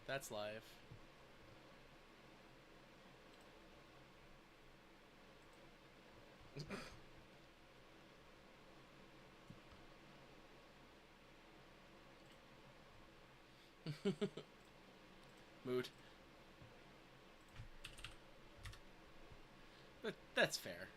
That's live. Mood. That's fair.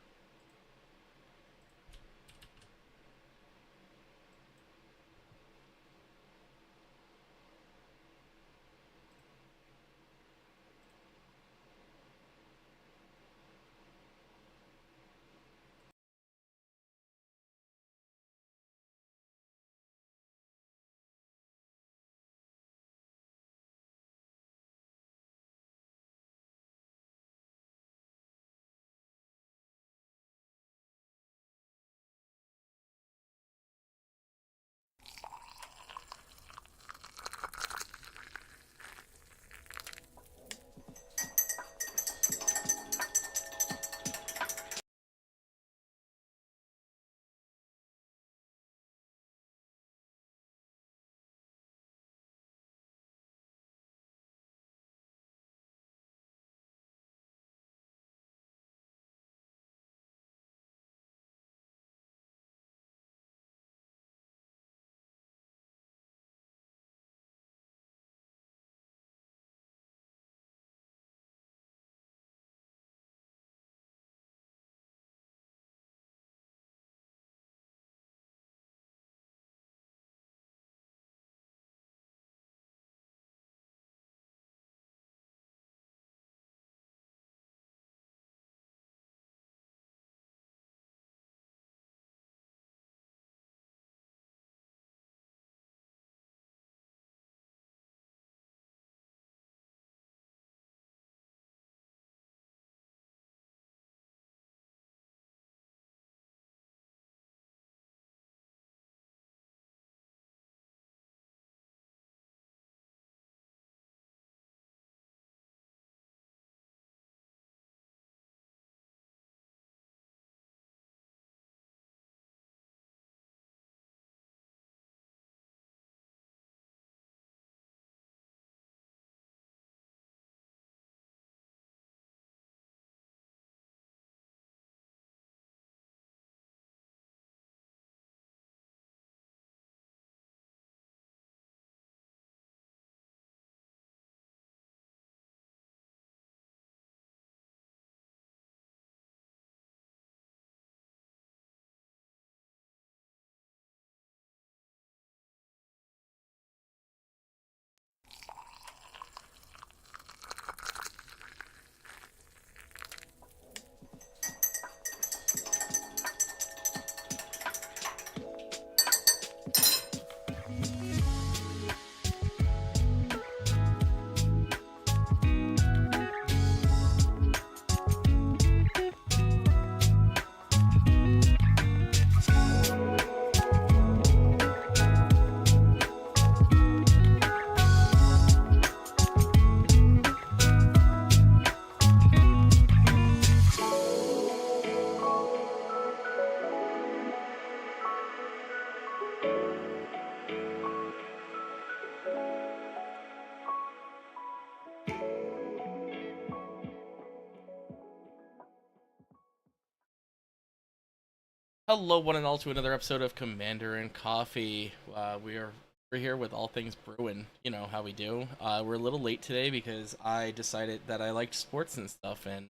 Hello, one and all, to another episode of Commander and Coffee. We're here with all things Bruin. You know how we do. We're a little late today because I decided that I liked sports and stuff, and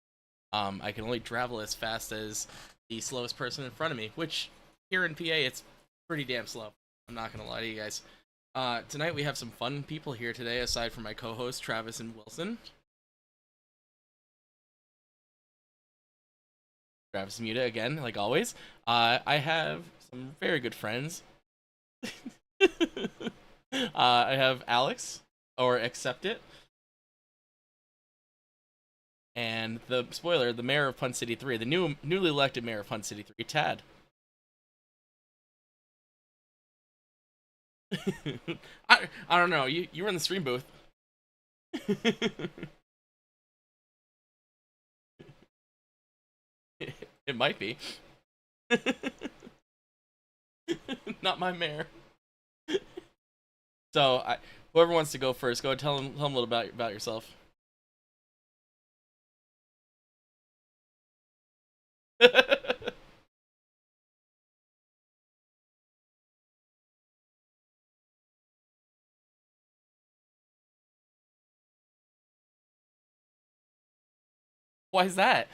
I can only travel as fast as the slowest person in front of me. Which here in PA, it's pretty damn slow. I'm not gonna lie to you guys. Tonight we have some fun people here today, aside from my co-hosts Travis and Wilson. Travis Muta again, like always. I have some very good friends. I have Alex, or Accept It, and the spoiler, the mayor of Punt City 3, the newly elected mayor of Punt City 3, Tad. I don't know. You were in the stream booth. It might be. Not my mayor. So Whoever wants to go first, go ahead, tell them a little about yourself. Why is that?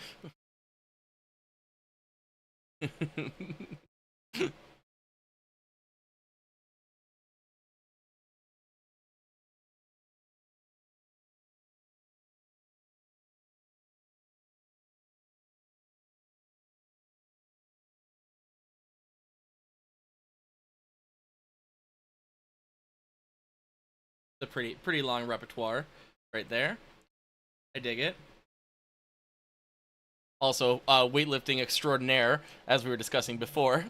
A pretty long repertoire, right there. I dig it. Also, weightlifting extraordinaire, as we were discussing before.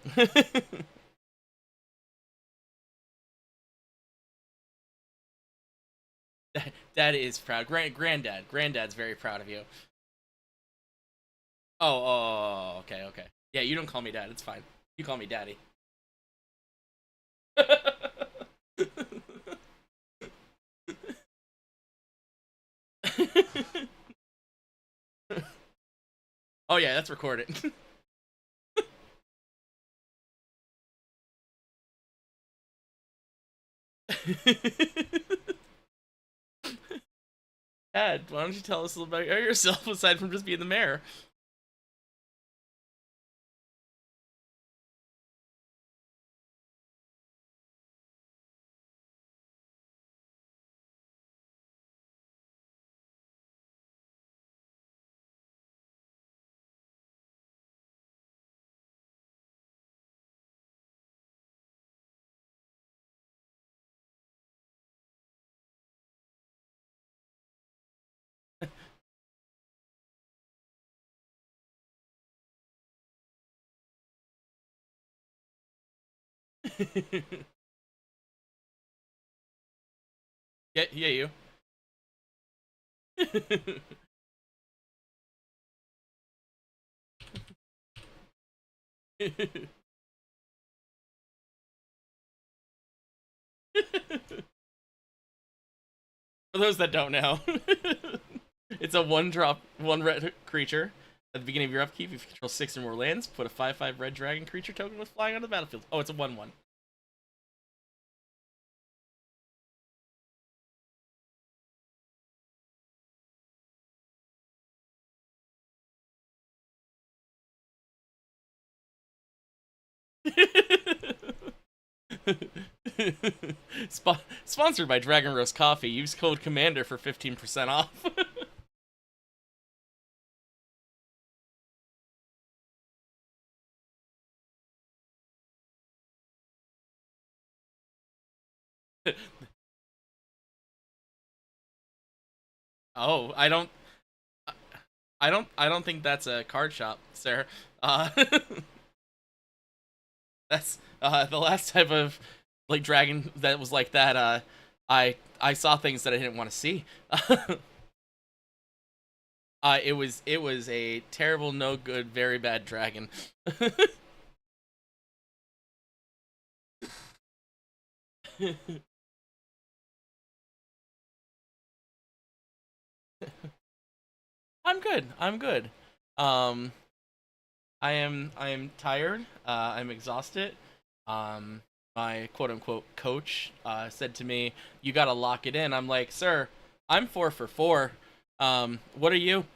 Dad is proud. Granddad's very proud of you. Okay, okay. Yeah, you don't call me dad. It's fine. You call me daddy. Oh yeah, that's recorded. Dad, why don't you tell us a little about yourself aside from just being the mayor? Yeah, yeah, you. For those that don't know, it's a one drop, one red creature. At the beginning of your upkeep, if you control 6 or more lands, put a 5/5 red dragon creature token with flying on the battlefield. Oh, it's a 1/1. Sponsored by Dragon Roast Coffee. Use code Commander for 15% off. Oh, I don't think that's a card shop, sir. That's the last type of like dragon that was like that. I saw things that I didn't want to see. It was a terrible, no good, very bad dragon. I'm good. I'm good. Um, I am tired. I'm exhausted. My quote unquote coach said to me, "You gotta lock it in." I'm like, "Sir, I'm 4 for 4. What are you?"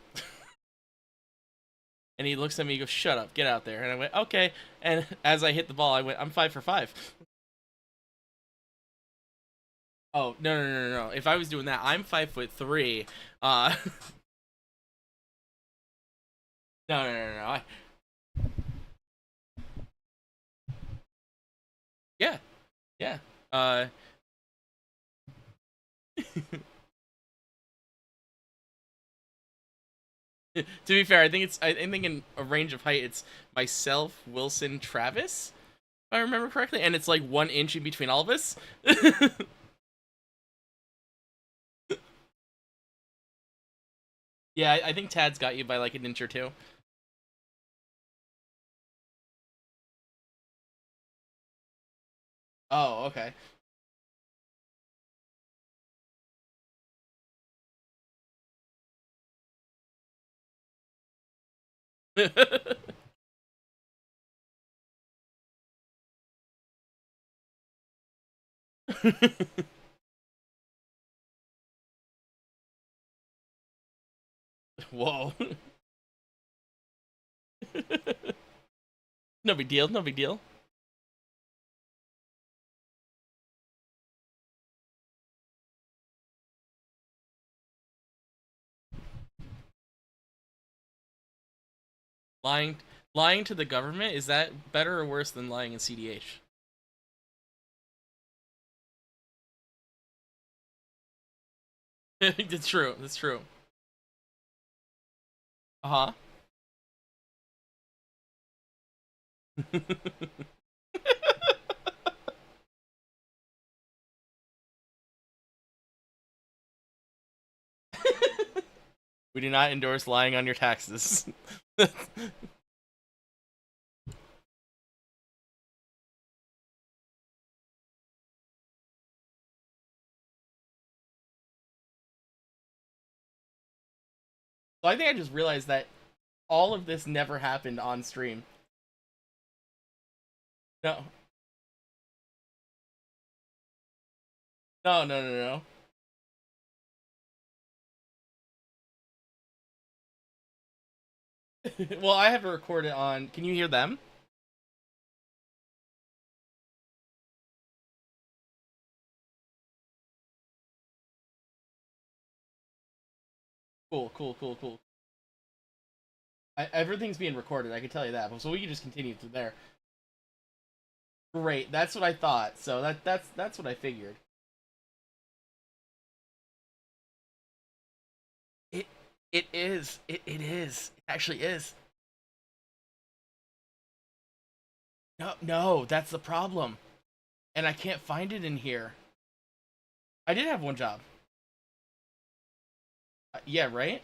And he looks at me, and goes, "Shut up, get out there." And I went, "Okay." And as I hit the ball, I went, "I'm 5 for 5." Oh no no no no no! If I was doing that, I'm 5'3". Uh, no no no no. Yeah yeah. Uh, to be fair, I think in a range of height, it's myself, Wilson, Travis, if I remember correctly, and it's like 1 inch in between all of us. Yeah, I think Tad's got you by like an inch or two. Oh, okay. Whoa. No big deal. No big deal. Lying, lying to the government, is that better or worse than lying in CDH? It's true. That's true. Uh huh. We do not endorse lying on your taxes. So I think I just realized that all of this never happened on stream. No, no. Well, I have to record it on. Can you hear them? Cool. Everything's being recorded. I can tell you that. So we can just continue through there. Great. That's what I thought. So that's what I figured. It it is. It is. It actually is. No. That's the problem. And I can't find it in here. I did have one job. Yeah. Right.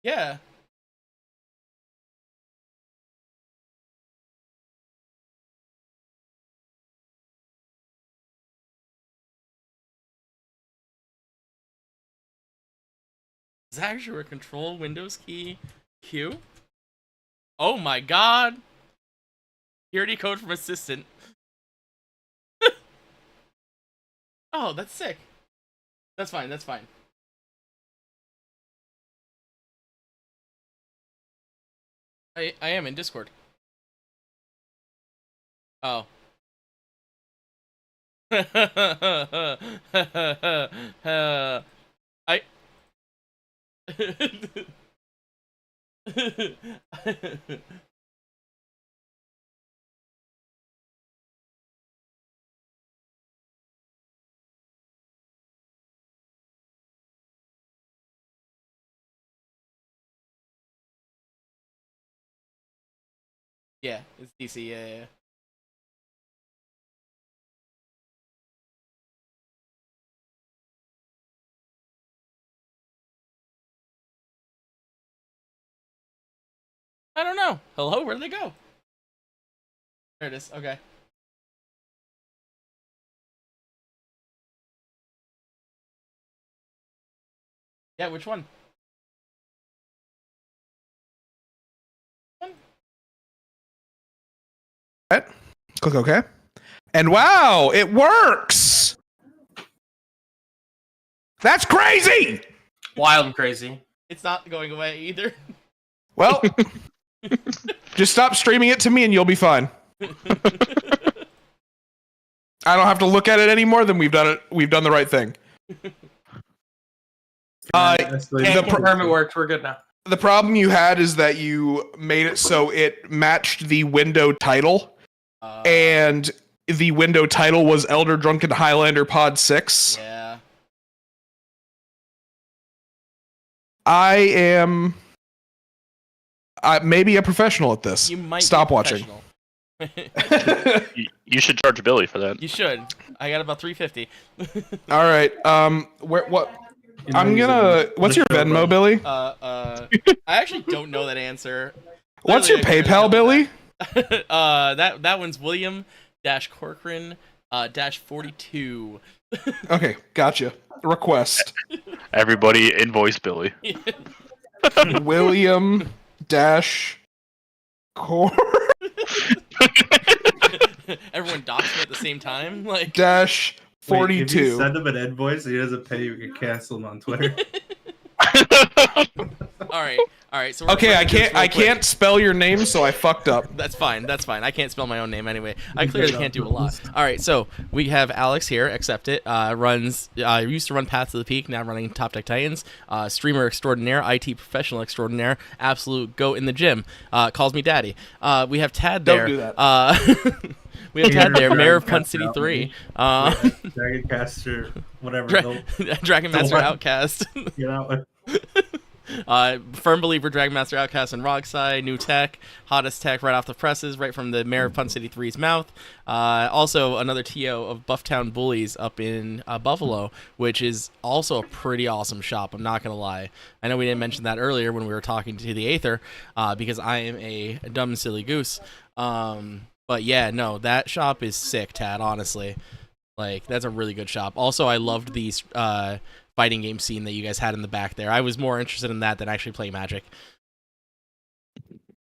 Yeah. Is that actually a control Windows key Q? Oh my god. Security code from assistant. Oh, that's sick. That's fine. That's fine. I am in Discord. Oh. I. Yeah, it's DC. Yeah. I don't know. Hello, where'd they go? There it is. Okay. Yeah, which one? Right. Click OK. And wow, it works! That's crazy! Wild and crazy. It's not going away either. Well, just stop streaming it to me and you'll be fine. I don't have to look at it anymore, then we've done the right thing. The permit worked. We're good now. The problem you had is that you made it so it matched the window title, and the window title was Elder Drunken Highlander Pod 6. Yeah. I am maybe a professional at this. You might stop be watching. You should charge Billy for that. You should. I got about 350. All right. What? I'm gonna. What's your Venmo, Billy? I actually don't know that answer. What's your PayPal, Billy? That one's William Corcoran 42. Okay, gotcha. Request. Everybody invoice Billy. William dash core Everyone docks me at the same time. Like dash Wait, if you 42. send him an invoice and he doesn't pay, you can cancel him on Twitter. all right. So Okay, we're I gonna do this can't. real I quick. can't spell your name, so I fucked up. That's fine. That's fine. I can't spell my own name anyway. I clearly can't do a lot. All right, so we have Alex here. Accept it. Runs. Used to run Path to the Peak. Now running Top Deck Titans. Streamer extraordinaire. IT professional extraordinaire. Absolute goat in the gym. Calls me daddy. We have Tad there. Don't do that. We have Tad there. Mayor of Punt City 3. Dragoncaster, whatever. Dragon Master Outcast. Get out. Firm believer, Dragon Master Outcast and Rogside, new tech, hottest tech right off the presses, right from the Mayor of Punt City 3's mouth. Also, another TO of Bufftown Bullies up in Buffalo, which is also a pretty awesome shop, I'm not going to lie. I know we didn't mention that earlier when we were talking to the Aether, because I am a dumb, silly goose. But yeah, no, that shop is sick, Tad, honestly. Like, that's a really good shop. Also, I loved these fighting game scene that you guys had in the back there. I was more interested in that than actually playing Magic.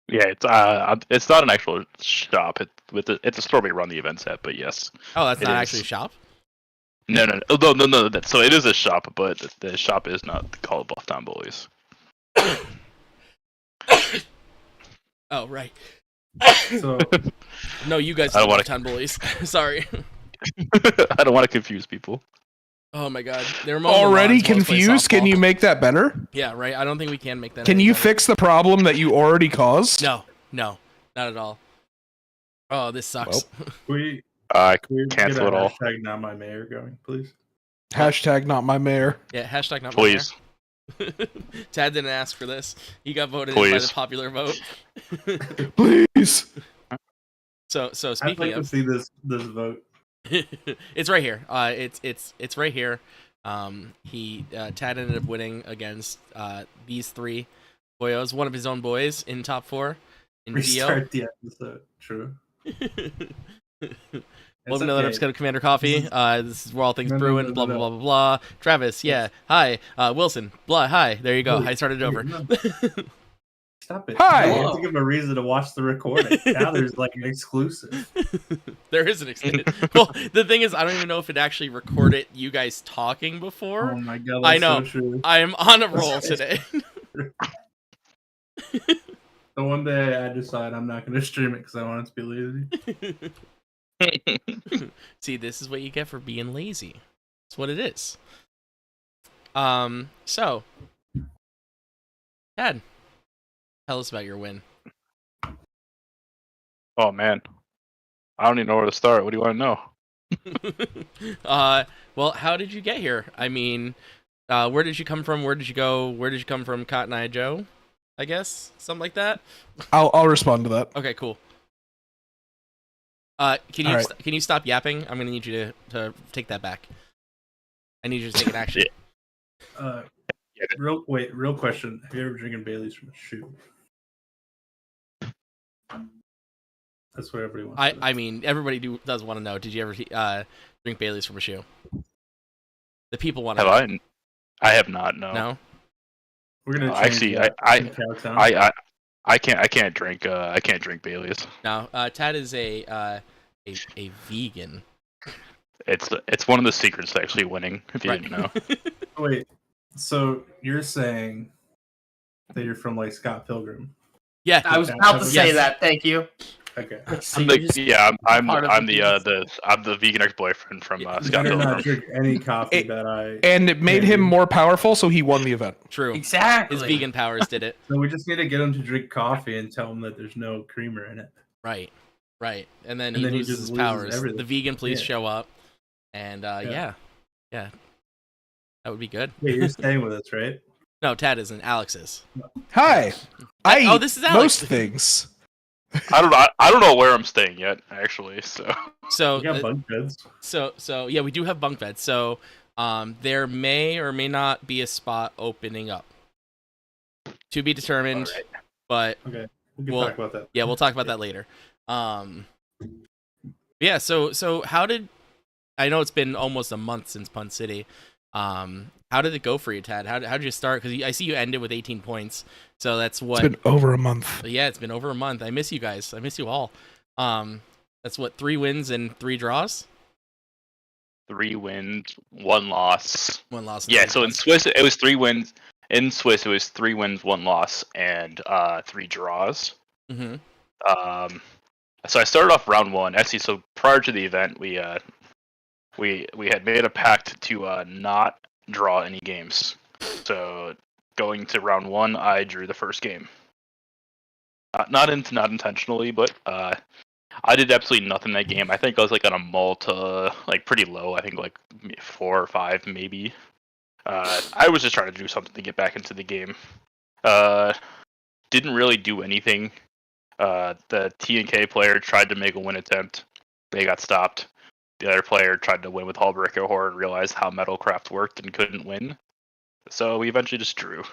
Yeah, it's not an actual shop. It's a store we run the events at, but yes. Oh, that's it not is. actually a shop? No. So it is a shop, but the shop is not called Bufftown Bullies. Oh, right. So No, you guys I are don't wanna- Bufftown Bullies. Sorry. I don't want to confuse people. Oh my god. They were Already confused? Can you make that better? Yeah, right. I don't think we can make that. Can any you better. fix the problem that you already caused? No, not at all. Oh, this sucks. we I we cancel get a it all. hashtag not my mayor going, please. Hashtag not my mayor. Yeah, hashtag not Please. my mayor. Tad didn't ask for this. He got voted in by Please. the popular vote. Please. So I'd speaking like to of, see this vote. it's right here. It's right here. Tad ended up winning against these three boyos, one of his own boys in top 4 in DO. Restart the episode. True. Welcome to another episode of Commander Coffee. This is where all things No, no, brewing. no, Blah no, blah no. blah blah blah. Travis, yeah. Hi. Wilson. Blah. Hi. There you go. Wait, I started over. no. Stop it. Hi. You have to give him a reason to watch the recording. Now there's like an exclusive. There is an extended. Well, the thing is, I don't even know if it actually recorded you guys talking before. Oh my god, I that's know. so true. I am on a roll today. So one day I decide I'm not going to stream it because I want it to be lazy. See, this is what you get for being lazy. That's what it is. So, Dad, tell us about your win. Oh man, I don't even know where to start. What do you want to know? Well, how did you get here? I mean, where did you come from? Where did you go? Where did you come from, Cotton Eye Joe? I guess something like that. I'll respond to that. Okay, cool. Can you All right. can you stop yapping? I'm gonna need you to take that back. I need you to take an action. Real question. Have you ever drinking Bailey's from a shoe? That's what everybody wants. to know. I mean, everybody does want to know. Did you ever drink Bailey's from a shoe? The people want to Have know. I have not. No. No? We're gonna Actually, change I can't drink. I can't drink Bailey's. No. Tad is a vegan. It's one of the secrets to actually winning. If you didn't know. Wait, so you're saying that you're from like Scott Pilgrim? Yeah. I was about to say Yes. that. Thank you. Okay. So I'm you're just I'm part of the vegan ex-boyfriend from You Scott better not Pilgrim. drink any coffee It- that I. And it made Yeah, him dude. more powerful, so he won the event. True. exactly His vegan powers did it. So we just need to get him to drink coffee and tell him that there's no creamer in it. Right. And then And he then he loses just his loses powers. everything. The vegan, please Yeah. show up. And yeah. That would be good. Yeah, you're staying with us, right? No, Tad isn't. Alex is. Hi. I Oh, eat this is Alex. most things. I don't know where I'm staying yet, actually. So So We got bunk beds. So yeah, we do have bunk beds. So there may or may not be a spot opening up. To be determined. Alright. But Okay, we can Well, talk about that. yeah, we'll talk about that later. Yeah, so how did I know it's been almost a month since Punt City. How did it go for you, Tad? How did you start? Because I see you ended with 18 points, so that's what. It's been over a month. Yeah, it's been over a month. I miss you guys. I miss you all. That's what, 3 wins and 3 draws. 3 wins, 1 loss. 1 loss. Yeah, so in Swiss it was 3 wins. In Swiss it was 3 wins, 1 loss, and 3 draws. Mm-hmm. So I started off round 1. Actually, so prior to the event, we had made a pact to not draw any games. So going to round 1, I drew the first game. Not intentionally, but I did absolutely nothing that game. I think I was like on a Malta, like pretty low. I think like 4 or 5 maybe. I was just trying to do something to get back into the game. Didn't really do anything. The T and K player tried to make a win attempt. They got stopped. The other player tried to win with Hallbreaker Horror and realized how Metalcraft worked and couldn't win. So we eventually just drew.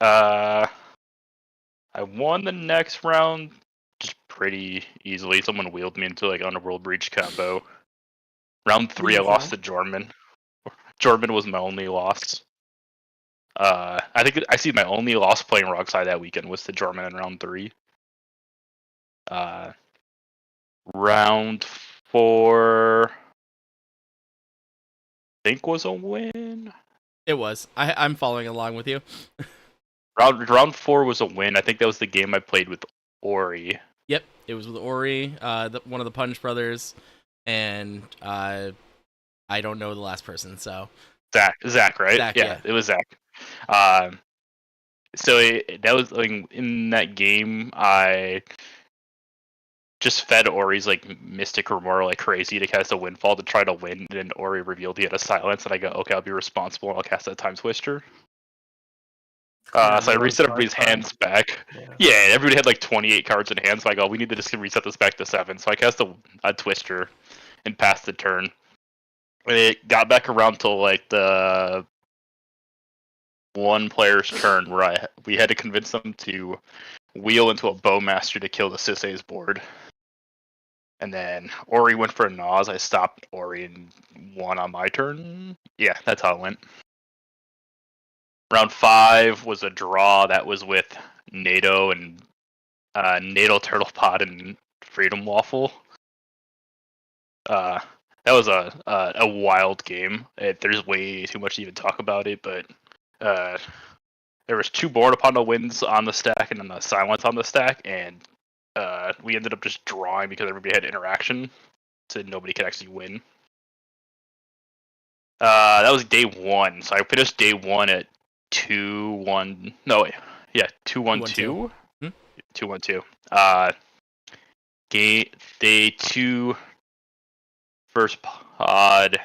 I won the next round just pretty easily. Someone wheeled me into like Underworld Breach combo. Round 3, I lost to Jorman. Jorman was my only loss. I think I see my only loss playing Rockside that weekend was to Jorman in round 3. Round 4, I think was a win. It was. I'm following along with you. Round 4 was a win. I think that was the game I played with Ori. Yep, it was with Ori, one of the Punch brothers, and I don't know the last person. So Zach, right? Zach, yeah, it was Zach. So that was like in that game, I just fed Ori's like Mystic Remora like crazy to cast a Windfall to try to win, and then Ori revealed he had a silence, and I go, okay, I'll be responsible, and I'll cast that Time Twister. So I reset everybody's hands back. Yeah, everybody had like 28 cards in hand, so I go, we need to just reset this back to 7. So I cast a Twister and passed the turn. And it got back around till like the one player's turn where we had to convince them to wheel into a Bowmaster to kill the Sisei's board. And then Ori went for a Naz. I stopped Ori and won on my turn. Yeah, that's how it went. Round 5 was a draw that was with NATO and NATO Turtle Pod and Freedom Waffle. That was a wild game. There's way too much to even talk about it, but there was 2 Born Upon the Winds on the stack and then the Silence on the stack, and we ended up just drawing because everybody had interaction, so nobody could actually win. That was day 1, so I finished day 1 at 2-1. No, wait. Yeah, 2-1-2. 2-1-2. Day 2, first pod.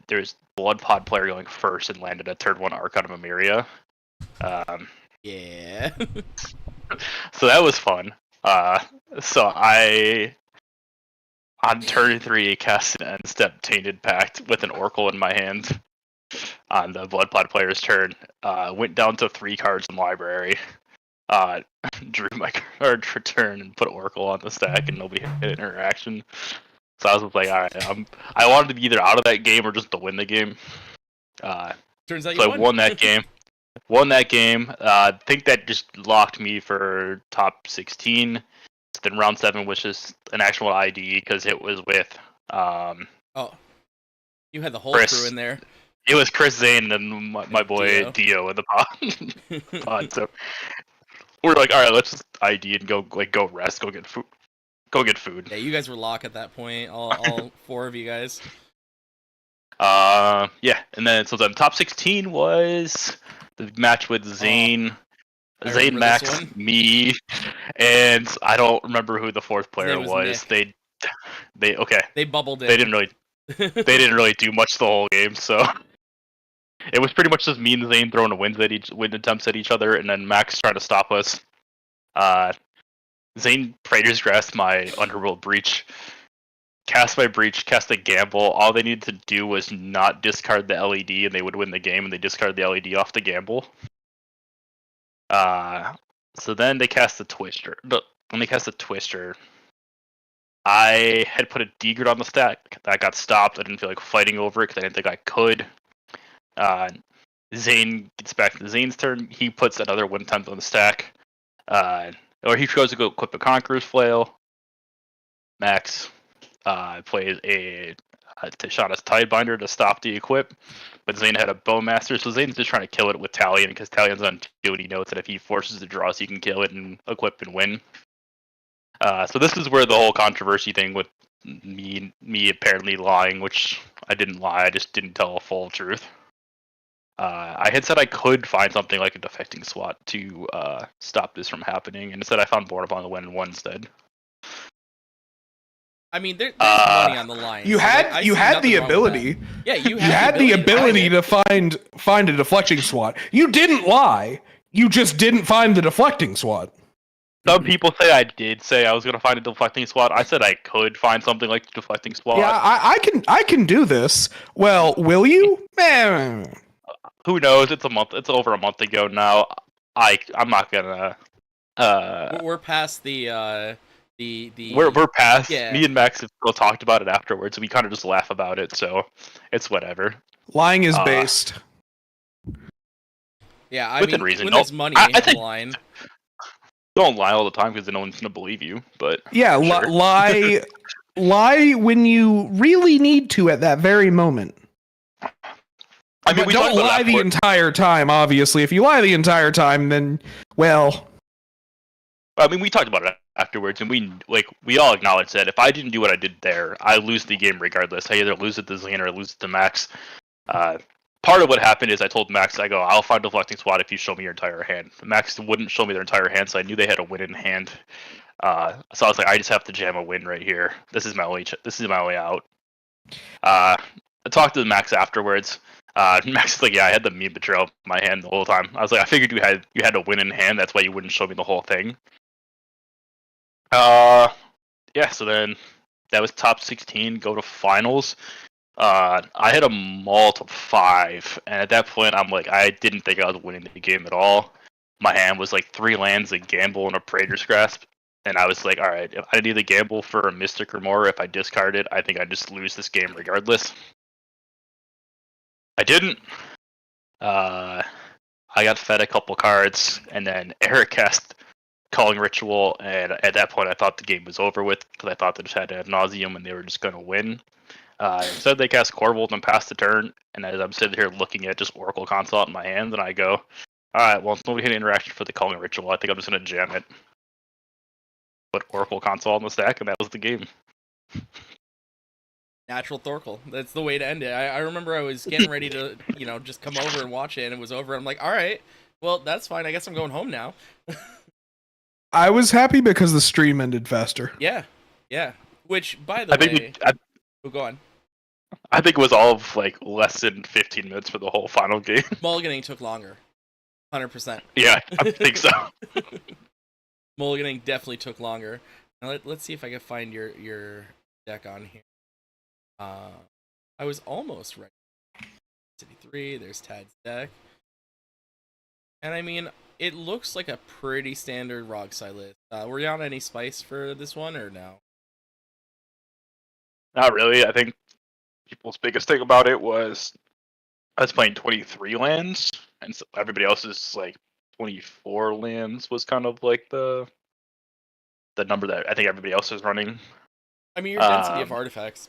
There's Blood Pod player going first and landed a turn 1 Archon of Emiria. Yeah. So that was fun. So on turn 3 cast an end step Tainted Pact with an Oracle in my hand. On the Blood Pod player's turn, went down to 3 cards in library. Drew my card for turn and put Oracle on the stack, and nobody had interaction. So I was like, all right, I wanted to be either out of that game or just to win the game. Turns out so you I won that game. I think that just locked me for top 16. Then round 7 was just an actual ID because it was with you had the whole Chris. crew in there. It was Chris Zane and my boy Dio in the pod. So we're like, all right, let's just ID and go rest, go get food. Yeah, you guys were locked at that point. All 4 of you guys. Yeah, and then so the top 16 was the match with Zane, Zane, Max, me, and I don't remember who the 4th player was. They bubbled in. They didn't really do much the whole game, so it was pretty much just me and Zane throwing win attempts at each other, and then Max trying to stop us. Zane Praetor's Grasp my Underworld Breach, cast my Breach, cast a Gamble. All they needed to do was not discard the LED, and they would win the game, and they discarded the LED off the Gamble. So then they cast the Twister. But when they cast the Twister, I had put a D-grid on the stack. That got stopped. I didn't feel like fighting over it because I didn't think I could. Zane gets back to Zane's turn. He puts another 1/10 on the stack. Or he goes to go equip a Conqueror's Flail. Max plays a Tishana's Tidebinder to stop the equip. But Zane had a Bowmaster, so Zane's just trying to kill it with Talion because Talion's on 2 and he knows that if he forces the draws, he can kill it and equip and win. So this is where the whole controversy thing with me apparently lying, which I didn't lie, I just didn't tell a full truth. I had said I could find something like a defecting SWAT to stop this from happening, and instead I found Born Upon the Wind 1 instead. I mean, there's money on the line. You had the ability. Yeah, you had the ability to find a deflecting SWAT. You didn't lie. You just didn't find the deflecting SWAT. Some people say I did say I was going to find a deflecting SWAT. I said I could find something like the deflecting SWAT. Yeah, I can do this. Well, will you? Who knows? It's a month. It's over a month ago now. I'm not gonna. We're past the. We're past. Yeah. Me and Max have still talked about it afterwards, and we kind of just laugh about it. So it's whatever. Lying is based. Yeah, I within mean, reason. when there's money on the line. Don't lie all the time because no one's gonna believe you. But yeah, sure. lie when you really need to at that very moment. I mean, don't lie the entire time. Obviously, if you lie the entire time, then well. I mean, we talked about it afterwards, and we all acknowledged that if I didn't do what I did there, I lose the game regardless. I either lose it to Zane or I lose it to Max. Part of what happened is I told Max, I go, I'll find deflecting SWAT if you show me your entire hand. Max wouldn't show me their entire hand, so I knew they had a win in hand. So I was like, I just have to jam a win right here. This is my only out. I talked to Max afterwards. Max is like, yeah, I had the meme betrayal in my hand the whole time. I was like, I figured you had a win in hand. That's why you wouldn't show me the whole thing. Yeah. So then that was top 16. Go to finals. I had a malt of 5, and at that point, I'm like, I didn't think I was winning the game at all. My hand was like 3 lands, a gamble, and a Praetor's Grasp, and I was like, all right, if I need a gamble for a Mystic or more, if I discard it, I think I just lose this game regardless. I didn't. I got fed a couple cards, and then Eric cast Calling Ritual, and at that point, I thought the game was over with because I thought they just had ad nauseum and they were just going to win. Instead, they cast Corvold and pass the turn, and as I'm sitting here looking at just Oracle Consult in my hand, and I go, alright, well, nobody hit interaction for the Calling Ritual. I think I'm just going to jam it. Put Oracle Consult on the stack, and that was the game. Natural Thorkel. That's the way to end it. I remember I was getting ready to, just come over and watch it, and it was over. I'm like, alright, well, that's fine. I guess I'm going home now. I was happy because the stream ended faster. Yeah. Which, by the way... go on. I think it was all of less than 15 minutes for the whole final game. Mulliganing took longer. 100%. Yeah, I think so. Mulliganing definitely took longer. Now let's see if I can find your deck on here. I was almost ready. City 3, there's Tad's deck. And I mean, it looks like a pretty standard Rogsai list. Were you on any spice for this one or no? Not really. I think people's biggest thing about it was I was playing 23 lands, and so everybody else's 24 lands was kind of the number that I think everybody else is running. I mean, your density of artifacts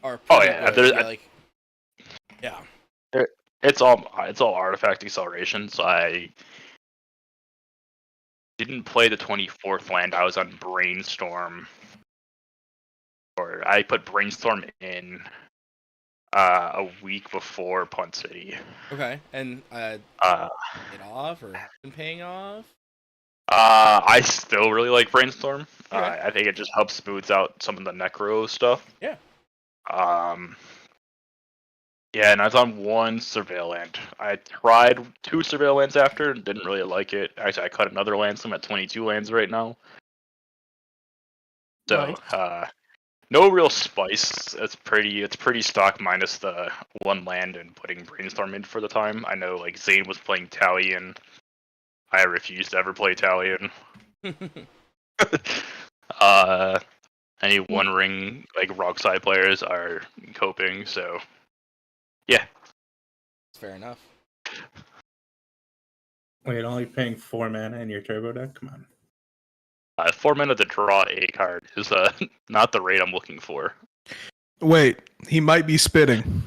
are pretty yeah. It's all artifact acceleration, so I didn't play the 24th land. I was on Brainstorm. Or I put Brainstorm in a week before Punt City. Okay, and it off or been paying off? I still really like Brainstorm. Okay. I think it just helps smooths out some of the Necro stuff. Yeah. Yeah, and I was on 1 Surveil land. I tried 2 Surveil lands after and didn't really like it. Actually, I cut another land, so I'm at 22 lands right now. So, nice. No real spice. It's pretty stock minus the 1 land and putting Brainstorm in for the time. I know Zane was playing Talion. I refused to ever play Talion. Any one ring like rock side players are coping. So yeah, Fair enough. Wait, only paying 4 mana in your turbo deck? Come on. 4 mana to draw a card is not the rate I'm looking for. Wait, he might be spitting.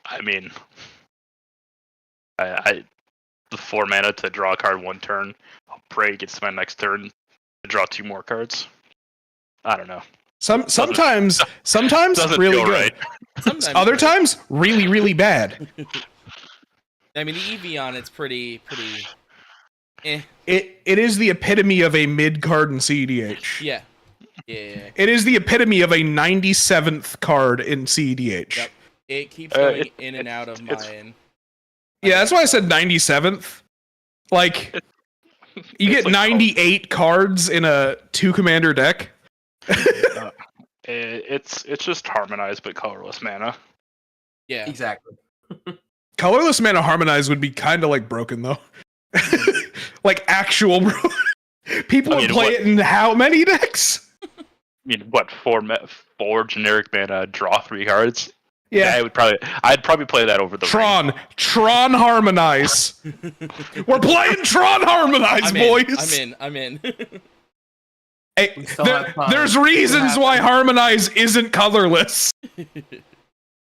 I mean, I the 4 mana to draw a card 1 turn. I'll pray it gets to my next turn to draw 2 more cards. I don't know. Sometimes Doesn't really feel good. right. Sometimes Other right. times, really, really bad. I mean, the EV on it's pretty. Eh. It is the epitome of a mid card in CEDH. Yeah. It is the epitome of a 97th card in CEDH. Yep. It keeps going in and out of mine. Yeah, that's why I said 97th. Like, you get like 98 cards in a 2-commander deck. It's just harmonized but colorless mana. Yeah. Exactly. Colorless mana harmonized would be kind of like broken, though. Like, actual broken. People would play it in how many decks? I mean, what, 4 generic mana, draw 3 cards? Yeah, I'd probably play that over the Tron Harmonize. We're playing Tron Harmonize, boys. I'm in. Hey, there's reasons why Harmonize isn't colorless,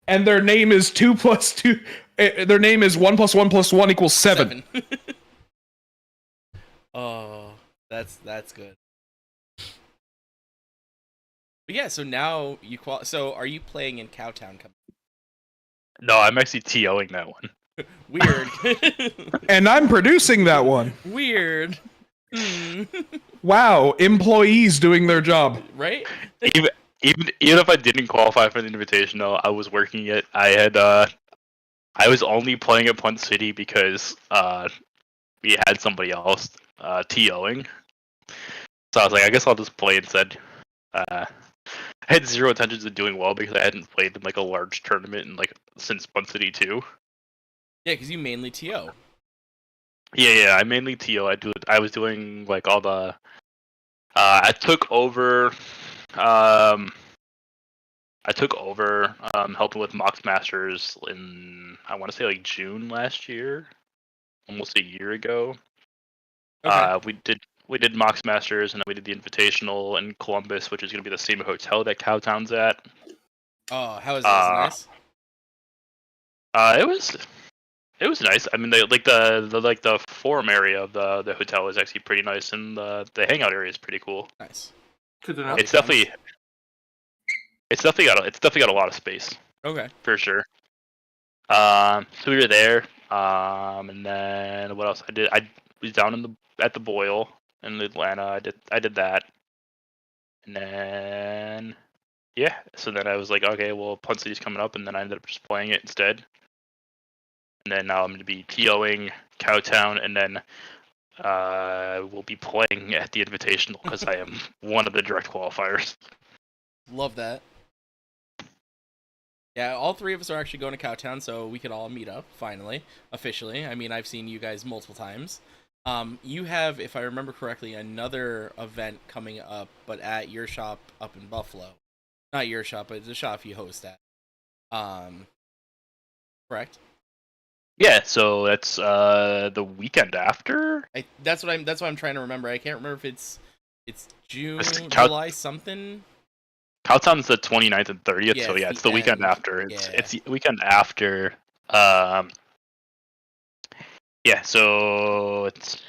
and their name is 2+2. Their name is 1 + 1 + 1 = 7. Oh, that's good. But yeah, so now you So are you playing in Cowtown? No, I'm actually TOing that one. Weird. And I'm producing that one. Weird. Wow, employees doing their job. Right? Even if I didn't qualify for the Invitational, I was working it. I was only playing at Punt City because we had somebody else TOing. So I was like, I guess I'll just play instead. I had zero intentions of doing well because I hadn't played in like a large tournament in since Punt City 2. Yeah, because you mainly TO. Yeah, I mainly TO. I was doing like all the. I took over. I took over helping with Mox Masters in I want to say like June last year, almost a year ago. Okay. We did Mox Masters and then we did the Invitational in Columbus, which is going to be the same hotel that Cowtown's at. Oh, how is that? Is it nice? It was nice. I mean, the forum area of the hotel is actually pretty nice, and the hangout area is pretty cool. Nice. Good to know. It's definitely got a lot of space. Okay. For sure. So we were there, and then what else I did? I was down at the Boyle in Atlanta. I did that, and then yeah. So then I was like, okay, well, Punt City's coming up, and then I ended up just playing it instead. And then now I'm going to be TOing Cowtown, and then we'll be playing at the Invitational because I am one of the direct qualifiers. Love that. Yeah, all three of us are actually going to Cowtown, so we could all meet up, finally, officially. I mean, I've seen you guys multiple times. You have, if I remember correctly, another event coming up, but at your shop up in Buffalo. Not your shop, but the shop you host at. Correct? Yeah, so that's the weekend after. That's what I'm trying to remember. I can't remember if it's June, July something. Cowtown's the 29th and 30th, Yeah, so yeah, it's the weekend after. It's the weekend after. Yeah, so it's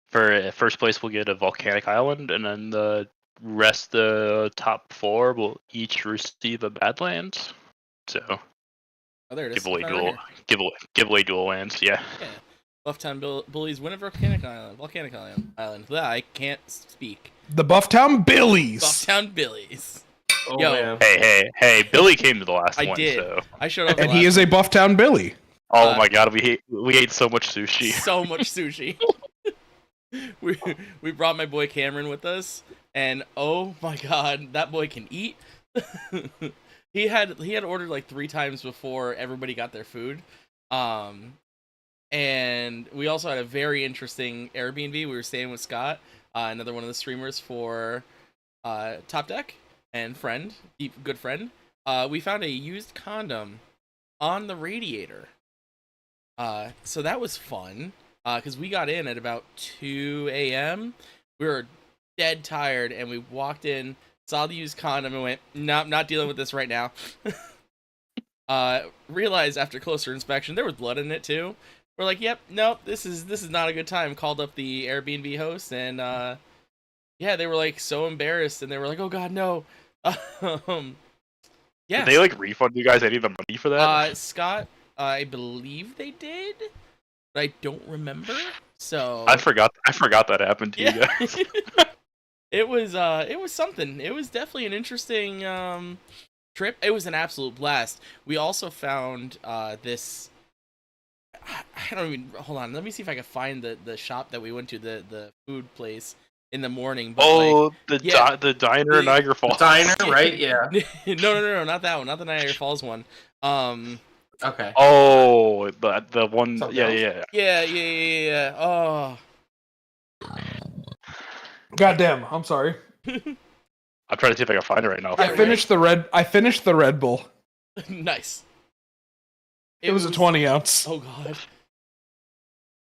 for first place we'll get a volcanic island, and then the rest the top 4 will each receive a Badlands. So Oh, there it is. Give away dual lands, yeah. Bufftown Bullies win a Volcanic Island. Blah, I can't speak. The Bufftown Billies. Bufftown Billies. Oh, Yo. man. Hey, Billy came to the last one. I did. So. I showed up. And he is a Bufftown Billy. Oh my god, we ate so much sushi. So much sushi. we brought my boy Cameron with us, and oh my god, that boy can eat. He had ordered like 3 times before everybody got their food. And we also had a very interesting Airbnb. We were staying with Scott, another one of the streamers for Top Deck and friend, good friend, we found a used condom on the radiator. So that was fun. Because we got in at about 2 a.m. We were dead tired, and we walked in, saw the used condom, and went, "Nope, not dealing with this right now." Realized after closer inspection there was blood in it too. We're like, "Yep, nope, this is not a good time." Called up the Airbnb host, and yeah, they were like so embarrassed, and they were like, "Oh God, no." Yeah. Did they like refund you guys any of the money for that? Scott, I believe they did, but I don't remember. So I forgot that happened to you guys. it was something. It was definitely an interesting trip. It was an absolute blast. We also found this. I don't even, hold on. Let me see if I can find the shop that we went to, the food place in the morning. But the diner in Niagara Falls. Diner, right? Yeah. No, not that one. Not the Niagara Falls one. Okay. Oh, the one. Something Yeah. Oh. Goddamn, I'm sorry. I'm trying to see if I can find it right now. I finished the Red Bull. Nice. It was a 20 ounce. Oh God. It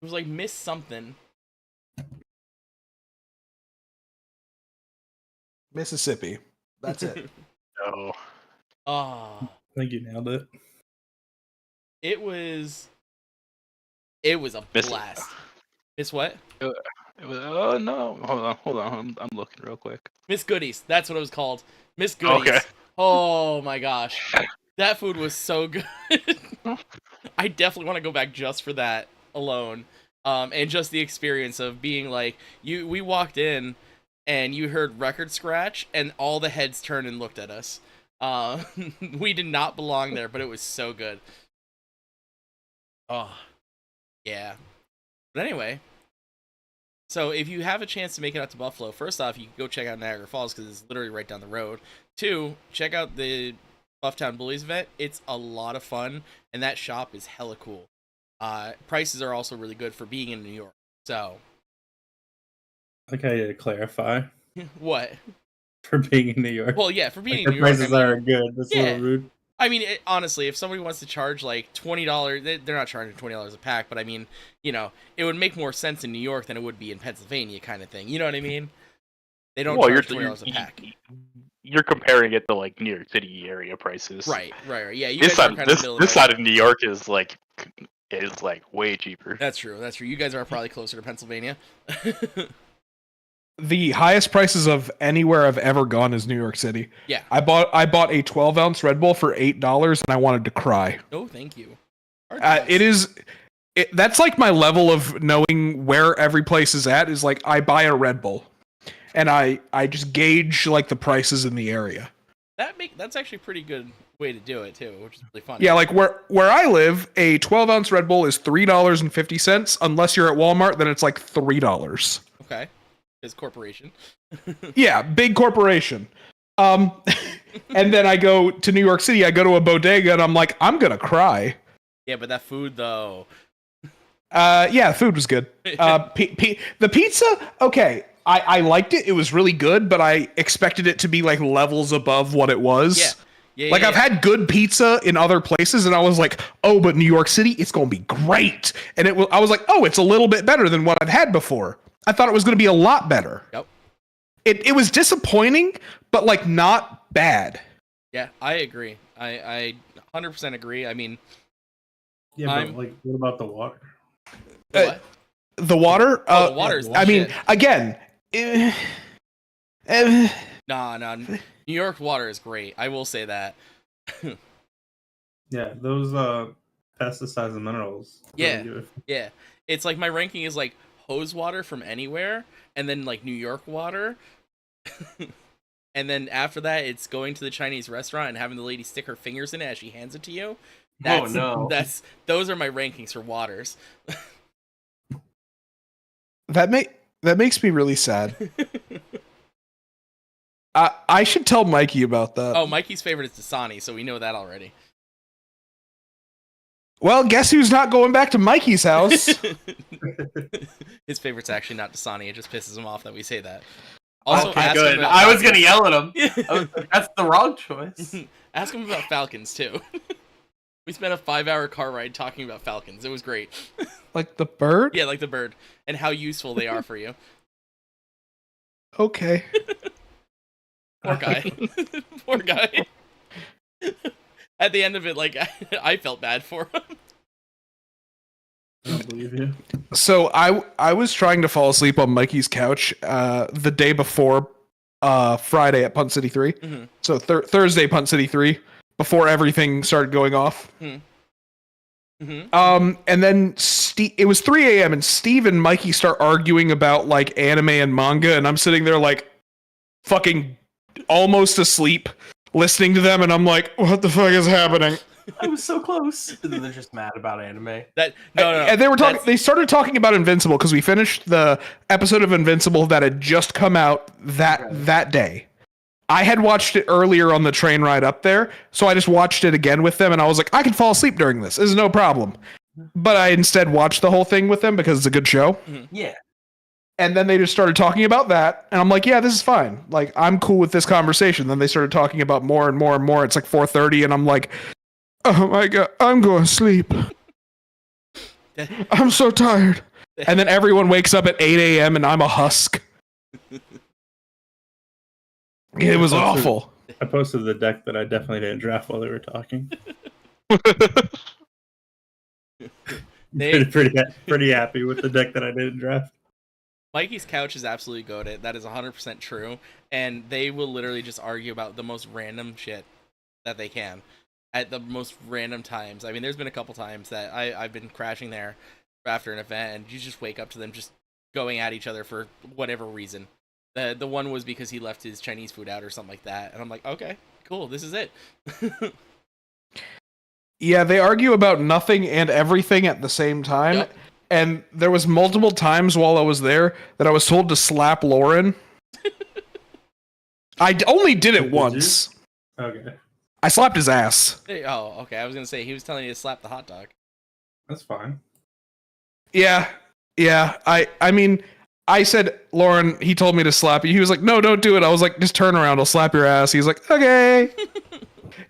was like Miss something. Mississippi. That's it. No. Oh. I think you nailed it. It was a blast. Miss what? Oh no! Hold on. I'm looking real quick. Miss Goodies. That's what it was called. Miss Goodies. Okay. Oh my gosh, that food was so good. I definitely want to go back just for that alone, and just the experience of being like you. We walked in, and you heard record scratch, and all the heads turned and looked at us. We did not belong there, but it was so good. Oh, yeah. But anyway, so if you have a chance to make it out to Buffalo, first off, you can go check out Niagara Falls because it's literally right down the road. 2, check out the Bufftown Bullies event. It's a lot of fun, and that shop is hella cool. Prices are also really good for being in New York. So, Like how you clarify what? for being in New York. Well, yeah, for being Like, in the New York, prices I mean, are good. That's a yeah. little rude. I mean, honestly, if somebody wants to charge like $20, they're not charging $20 a pack, but I mean, you know, it would make more sense in New York than it would be in Pennsylvania, kind of thing. You know what I mean? They don't charge $20 a pack. You're comparing it to like New York City area prices, Right. Yeah, you This guys are side, kind of this side of New York is like way cheaper. That's true. You guys are probably closer to Pennsylvania. The highest prices of anywhere I've ever gone is New York City. Yeah. I bought a 12-ounce Red Bull for $8, and I wanted to cry. No, thank you. That's like my level of knowing where every place is at. Is like I buy a Red Bull, and I just gauge like the prices in the area. That's actually a pretty good way to do it too, which is really fun. Yeah, like where I live, a 12-ounce Red Bull is $3.50. Unless you're at Walmart, then it's like $3. Okay. His corporation. Yeah, big corporation. And then I go to New York City, I go to a bodega, and I'm like, I'm gonna cry. Yeah, but that food though. Yeah, food was good. The pizza, okay, I liked it. It was really good, but I expected it to be like levels above what it was. Yeah. Like I've had good pizza in other places, and I was like, oh, but New York City, it's gonna be great. And I was like, oh, it's a little bit better than what I've had before. I thought it was going to be a lot better. Yep. It was disappointing, but like not bad. Yeah, I agree. I 100% agree. I mean, Yeah, but like, what about the water? what? The water? The water is I mean, shit. again. Nah. New York water is great. I will say that. Yeah, those pesticides and minerals. Yeah. Really good. Yeah. It's like my ranking is like hose water from anywhere, and then like New York water. And then after that, it's going to the Chinese restaurant and having the lady stick her fingers in it as she hands it to you. Those are my rankings for waters. That makes me really sad. I should tell Mikey about that. Oh, Mikey's favorite is Dasani, so we know that already. Well, guess who's not going back to Mikey's house? His favorite's actually not Dasani. It just pisses him off that we say that. Also, Okay, ask him good. about I was gonna Falcons. yell at him. I was like, that's the wrong choice. Ask him about Falcons too. We spent a 5-hour car ride talking about Falcons. It was great. Like the bird? Yeah, like the bird, and how useful they are for you. Okay. Poor guy. Poor guy. At the end of it, like I felt bad for him. I don't believe you. So I was trying to fall asleep on Mikey's couch the day before Friday at Punt City 3. Mhm. So Thursday Punt City 3 before everything started going off. Mm-hmm. And then it was 3 a.m. and Steve and Mikey start arguing about like anime and manga, and I'm sitting there like fucking almost asleep listening to them, and I'm like, what the fuck is happening? I was so close. They're just mad about anime. That no. And they were talking. They started talking about Invincible because we finished the episode of Invincible that had just come out that day. I had watched it earlier on the train ride up there, so I just watched it again with them, and I was like, I can fall asleep during this. This is no problem. But I instead watched the whole thing with them because it's a good show. Yeah. And then they just started talking about that, and I'm like, yeah, this is fine. Like, I'm cool with this conversation. Then they started talking about more and more and more. It's like 4:30, and I'm like, oh my god, I'm going to sleep. I'm so tired. And then everyone wakes up at 8 a.m. and I'm a husk. It was awful. I posted the deck that I definitely didn't draft while they were talking. Pretty happy with the deck that I didn't draft. Mikey's couch is absolutely goated. That is 100% true. And they will literally just argue about the most random shit that they can at the most random times. I mean, there's been a couple times that I've been crashing there after an event, and you just wake up to them just going at each other for whatever reason. The one was because he left his Chinese food out or something like that. And I'm like, okay, cool, this is it. Yeah, they argue about nothing and everything at the same time. Yep. And there was multiple times while I was there that I was told to slap Lauren. I only did it Did once. Okay, I slapped his ass. Oh, okay. I was going to say, he was telling you to slap the hot dog. that's fine. Yeah. I mean, I said, Lauren, he told me to slap you. He was like, no, don't do it. I was like, just turn around. I'll slap your ass. He's like, okay.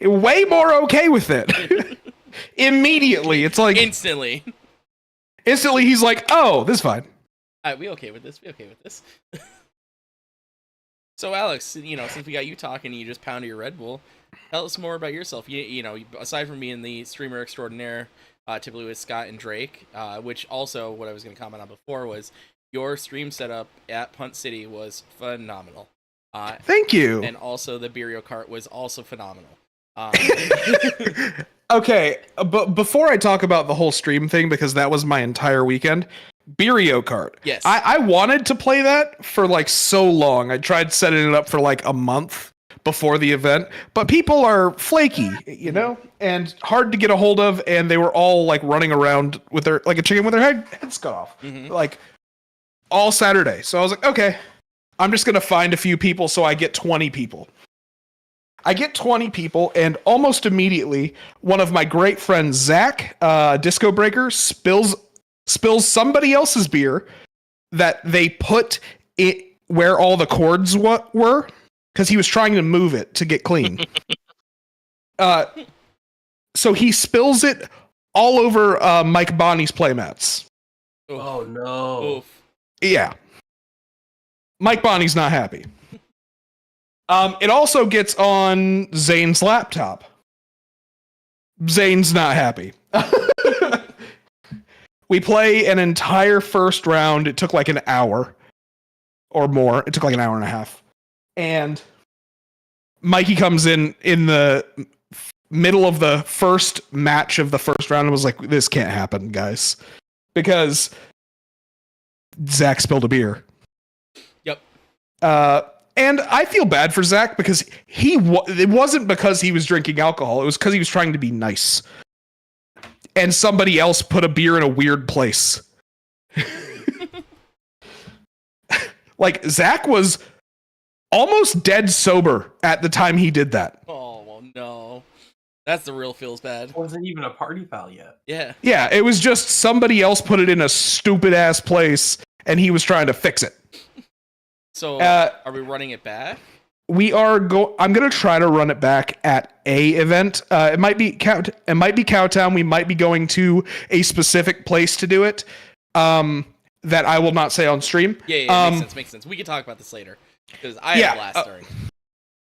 Way more okay with it. Immediately. It's like... Instantly, he's like, oh, this is fine. we okay with this? We okay with this? So, Alex, since we got you talking and you just pounded your Red Bull, tell us more about yourself. Aside from being the streamer extraordinaire, typically with Scott and Drake, which also, what I was going to comment on before was your stream setup at Punt City was phenomenal. Thank you. And also the Beerio cart was also phenomenal. Okay, but before I talk about the whole stream thing, because that was my entire weekend, Beerio Kart. Yes. I wanted to play that for like so long. I tried setting it up for like a month before the event, but people are flaky, and hard to get a hold of, and they were all like running around with their, like a chicken with their heads cut off. Mhm. Like all Saturday. So I was like, okay, I'm just going to find a few people so I get 20 people. I get 20 people, and almost immediately, one of my great friends, Zach, Disco Breaker, spills somebody else's beer that they put it where all the cords were, because he was trying to move it to get clean. So he spills it all over Mike Bonney's playmats. Oof. Oh no. Oof. Yeah. Mike Bonney's not happy. It also gets on Zane's laptop. Zane's not happy. We play an entire first round. It took like an hour or more. It took like an hour and a half. And Mikey comes in the middle of the first match of the first round and was like, this can't happen, guys. Because Zach spilled a beer. Yep. And I feel bad for Zach because it wasn't because he was drinking alcohol. It was because he was trying to be nice. And somebody else put a beer in a weird place. Like, Zach was almost dead sober at the time he did that. Oh, well, no. That's the real feels bad. It wasn't even a party foul yet. Yeah. Yeah, it was just somebody else put it in a stupid ass place and he was trying to fix it. So are we running it back? I'm gonna try to run it back at a event. It might be Cowtown. We might be going to a specific place to do it. That I will not say on stream. Yeah, makes sense. We can talk about this later because I had a blast during.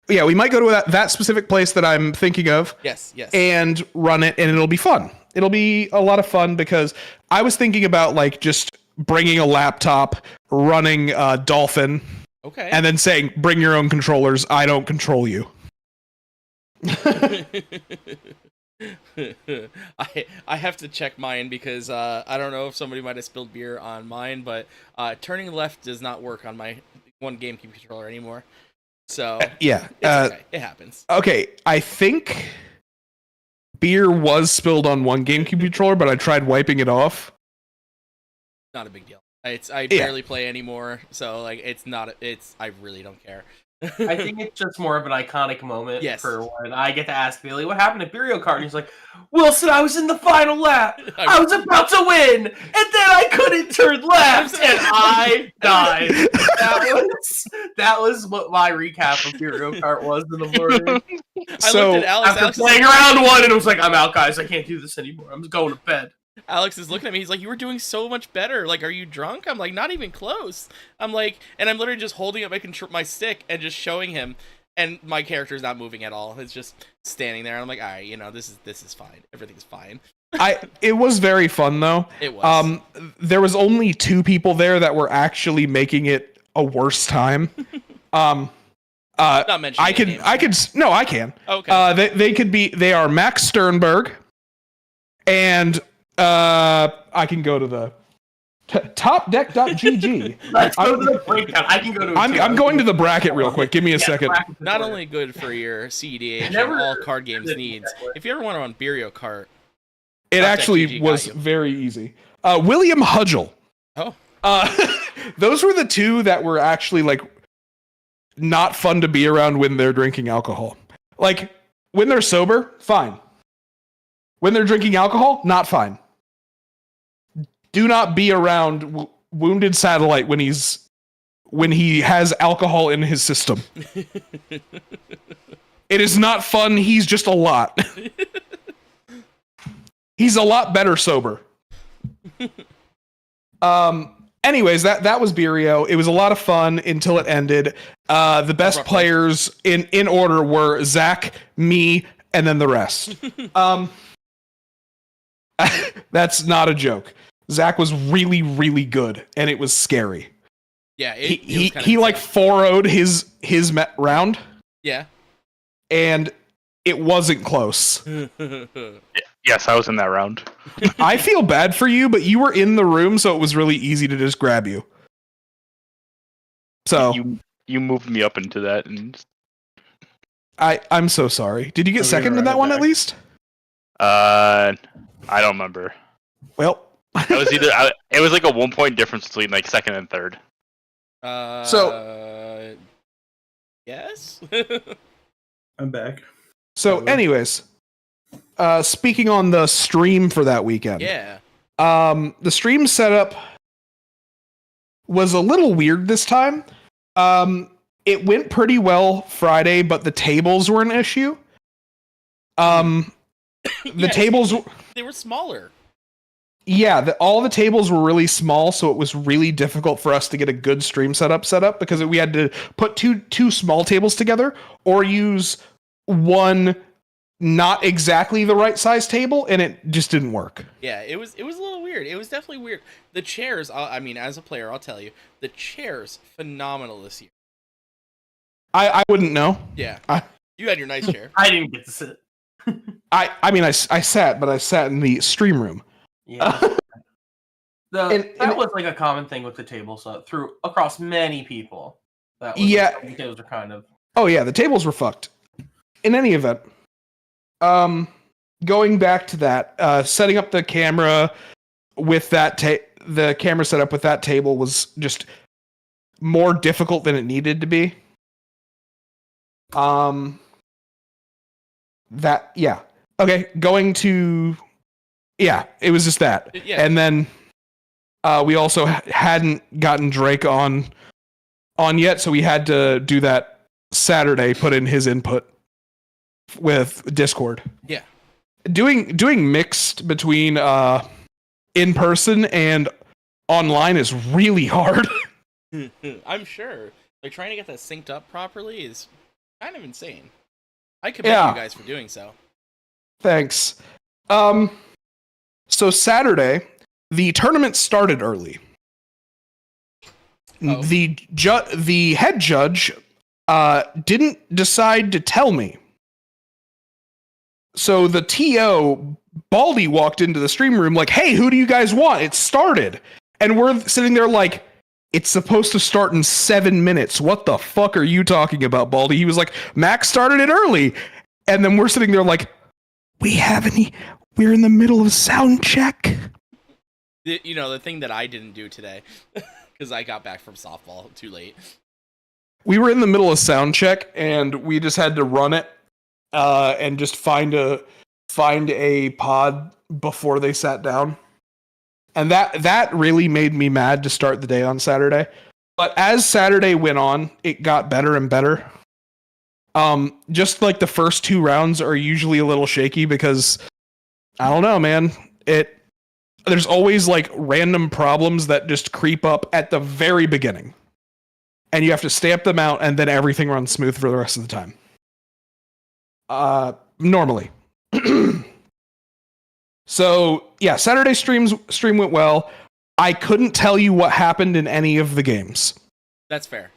Yeah, we might go to that specific place that I'm thinking of. Yes. And run it, and it'll be fun. It'll be a lot of fun because I was thinking about like just bringing a laptop, running Dolphin. Okay. And then saying, bring your own controllers. I don't control you. I have to check mine because I don't know if somebody might have spilled beer on mine, but turning left does not work on my one GameCube controller anymore. So yeah, it's okay. It happens. Okay, I think beer was spilled on one GameCube controller, but I tried wiping it off. Not a big deal. I barely play anymore, so like I really don't care. I think it's just more of an iconic moment Yes. for when I get to ask Billy, what happened at Burial Card? And he's like, Wilson, I was in the final lap. I was about to win, and then I couldn't turn left, and I died. That was what my recap of Burial Card was in the morning. I looked at Alex. After playing round one, and it was like, I'm out, guys. I can't do this anymore. I'm just going to bed. Alex is looking at me. He's like, "You were doing so much better. Like, are you drunk?" I'm like, "Not even close." I'm like, and I'm literally just holding up my stick and just showing him, and my character's not moving at all. It's just standing there. And I'm like, "All right, this is fine. Everything's fine." It was very fun though. It was. There was only 2 people there that were actually making it a worse time. Not mentioning. I can. Okay. They are Max Sternberg, and I can go to the topdeck.gg. Let's go to the breakdown. I can go to. I'm going to the bracket real quick. Give me a second. Not only good for your CEDH and all card games needs. If you ever want to run Burial Cart, it actually was very easy. William Hudgel. Oh. Those were the 2 that were actually like not fun to be around when they're drinking alcohol. Like when they're sober, fine. When they're drinking alcohol, not fine. Do not be around Wounded Satellite when he has alcohol in his system. It is not fun. He's just a lot. He's a lot better sober. Anyways, that was Birio. It was a lot of fun until it ended. The best players in order were Zach, me, and then the rest. That's not a joke. Zach was really, really good, and it was scary. Yeah, he like 4-0'd his round. Yeah, and it wasn't close. Yes, I was in that round. I feel bad for you, but you were in the room, so it was really easy to just grab you. So you moved me up into that, and I'm so sorry. Did you get second in that one at least? I don't remember. Well, it was it was like a 1 point difference between like second and third. Yes. I'm back. So, anyways, speaking on the stream for that weekend. Yeah. The stream setup was a little weird this time. It went pretty well Friday, but the tables were an issue. The tables they were smaller. Yeah, all the tables were really small, so it was really difficult for us to get a good stream set up because we had to put two small tables together or use one not exactly the right size table, and it just didn't work. Yeah, it was a little weird. It was definitely weird. The chairs, I mean, as a player, I'll tell you, the chairs phenomenal this year. I wouldn't know. Yeah, you had your nice chair. I didn't get to sit. I mean, I sat, but I sat in the stream room. Yeah. That was like a common thing with the table, so across many people. That was yeah, the tables are kind of. Oh yeah, the tables were fucked. In any event, going back to that, setting up the camera with that the camera set up with that table was just more difficult than it needed to be. It was just that. Yeah. And then we also hadn't gotten Drake on on yet, so we had to do that Saturday, put in his input with Discord. Yeah. Doing mixed between in person and online is really hard. I'm sure. Like, trying to get that synced up properly is kind of insane. I commend you guys for doing so. Thanks. So Saturday, the tournament started early. Oh. The head judge didn't decide to tell me. So the TO, Baldy, walked into the stream room like, "Hey, who do you guys want? It started." And we're sitting there like, "It's supposed to start in 7 minutes. What the fuck are you talking about, Baldy?" He was like, "Max started it early." And then we're sitting there like, we're in the middle of sound check. The thing that I didn't do today, because I got back from softball too late. We were in the middle of sound check, and we just had to run it and just find a pod before they sat down. And that really made me mad to start the day on Saturday. But as Saturday went on, it got better and better. Just like the first 2 rounds are usually a little shaky because I don't know, man. There's always like random problems that just creep up at the very beginning. And you have to stamp them out, and then everything runs smooth for the rest of the time. Normally. So, yeah, Saturday stream went well. I couldn't tell you what happened in any of the games. That's fair.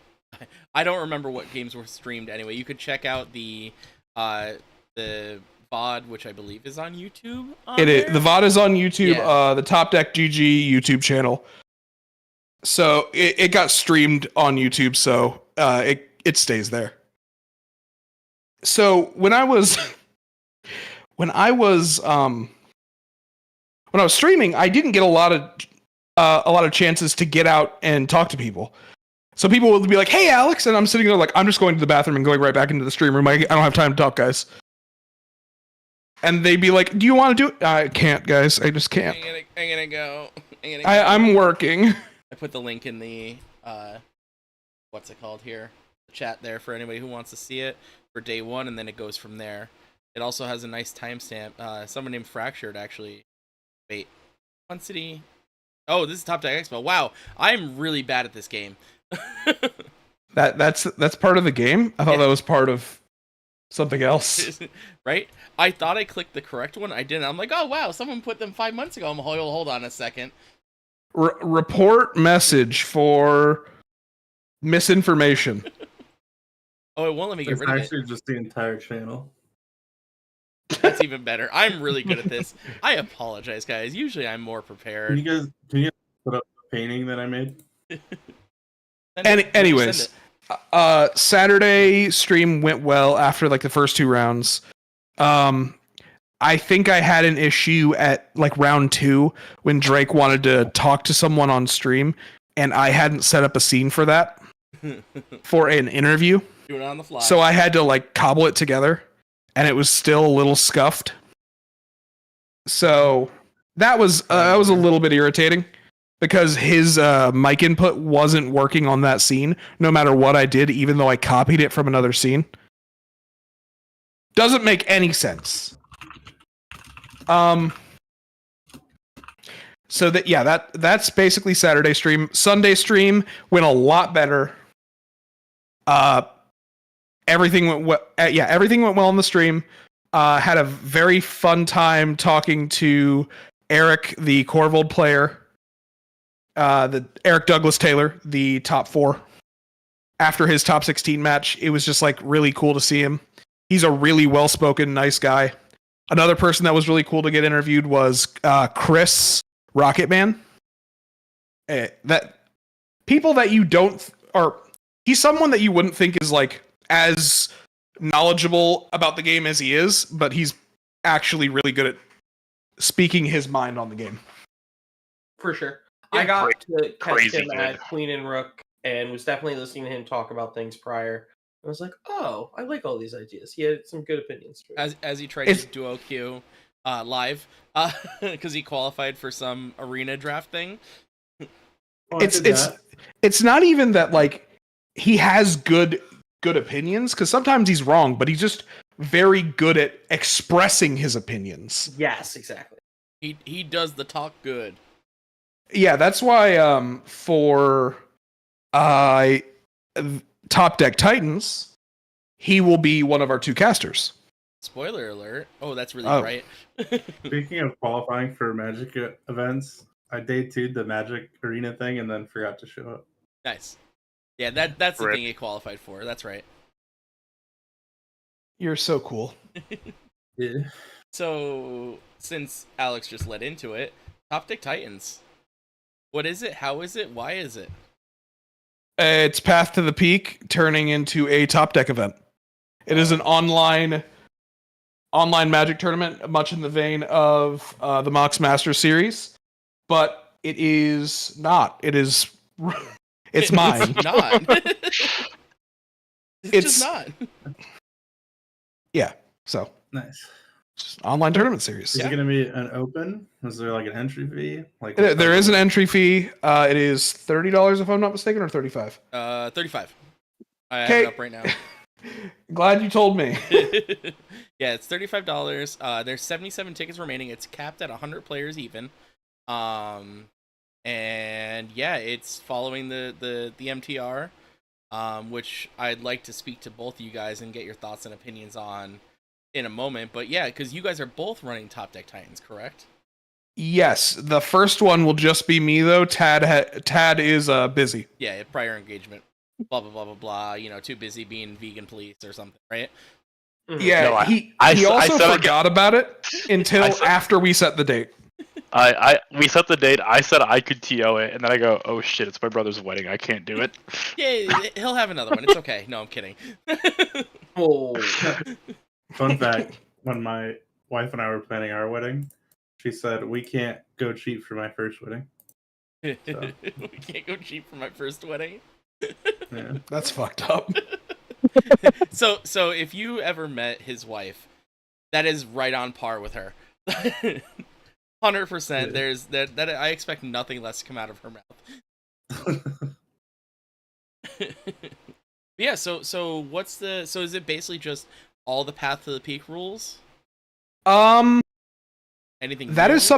I don't remember what games were streamed anyway. You could check out the VOD, which I believe is on YouTube. The VOD is on YouTube, Yeah. The Top Deck GG YouTube channel. So it got streamed on YouTube, so it stays there. So when I was streaming, I didn't get a lot of chances to get out and talk to people. So people would be like, "Hey, Alex," and I'm sitting there like, "I'm just going to the bathroom and going right back into the stream room. I don't have time to talk, guys." And they'd be like, "Do you want to do it?" "I can't, guys. I just can't. I'm gonna go. I'm working." I put the link in the what's it called here? The chat there for anybody who wants to see it for day 1, and then it goes from there. It also has a nice timestamp. Someone named Fractured actually. Wait, Punt City. Oh, this is Top Deck Expo. Wow, I'm really bad at this game. That's part of the game. I thought that was part of something else. Right? I thought I clicked the correct one. I didn't. I'm like, oh wow, someone put them 5 months ago. I'm hold on a second. Report message for misinformation. Oh, it won't let me get It's rid of it. actually just the entire channel. That's even better. I'm really good at this. I apologize, guys. Usually I'm more prepared. Can you guys put up the painting that I made? Anyways, Saturday stream went well after like the first 2 rounds. I think I had an issue at like round 2 when Drake wanted to talk to someone on stream, and I hadn't set up a scene for that for an interview. Doing it on the fly. So I had to like cobble it together, and it was still a little scuffed. So that was a little bit irritating because his mic input wasn't working on that scene, no matter what I did, even though I copied it from another scene. Doesn't make any sense. So that's basically Saturday stream. Sunday stream went a lot better. Everything went well. Everything went well on the stream. Had a very fun time talking to Eric, the Corvold player. The Eric Douglas Taylor, the top 4. After his top 16 match, it was just like really cool to see him. He's a really well-spoken, nice guy. Another person that was really cool to get interviewed was Chris Rocketman. That people that you don't, or he's someone that you wouldn't think is like as knowledgeable about the game as he is, but he's actually really good at speaking his mind on the game. For sure. Yeah, I got to catch crazy him good. at Queen and Rook and was definitely listening to him talk about things prior. I was like, oh, I like all these ideas. He had some good opinions. As he tried to duo queue live because he qualified for some arena draft thing. Oh, I did that. It's not even that like he has good opinions, because sometimes he's wrong, but he's just very good at expressing his opinions. Yes, exactly. He does the talk good. Yeah, that's why for Top Deck Titans, he will be one of our 2 casters. Spoiler alert. Oh, that's really bright. Speaking of qualifying for Magic events, I day 2'd the Magic Arena thing and then forgot to show up. Nice. Yeah, that's the Rip. thing he qualified for. That's right. You're so cool. Yeah. So, since Alex just led into it, Top Deck Titans. What is it? How is it? Why is it? It's Path to the Peak turning into a Top Deck event. It is an online Magic tournament, much in the vein of the Mox Master series, but it is not. It is. It's mine. It's not. It's just not. Yeah. So Nice. just online tournament series. Is it going to be an open? Is there like an entry fee? Like There is an entry fee. It is $30 if I'm not mistaken, or $35. 35. I have it up right now. Glad you told me. Yeah, it's $35. There's 77 tickets remaining. It's capped at 100 players even. And yeah, it's following the MTR, which I'd like to speak to both of you guys and get your thoughts and opinions on in a moment. But yeah, because you guys are both running Top Deck Titans, correct? Yes, the first one will just be me though. Tad is busy. Yeah, prior engagement. Blah blah blah blah blah. You know, too busy being vegan police or something, right? Yeah, No, he I also said forgot about it until after we set the date. We set the date. I said I could TO it, and then I go, "Oh shit, it's my brother's wedding. I can't do it." Yeah, he'll have another one. It's okay. No, I'm kidding. Oh, Fun fact: when my wife and I were planning our wedding, she said we can't go cheap for my first wedding. We can't go cheap for my first wedding. Yeah. That's fucked up. So if you ever met his wife, that is right on par with her. 100%. There's that I expect nothing less to come out of her mouth. Yeah, so is it basically just all the Path to the Peak rules? Anything That new? is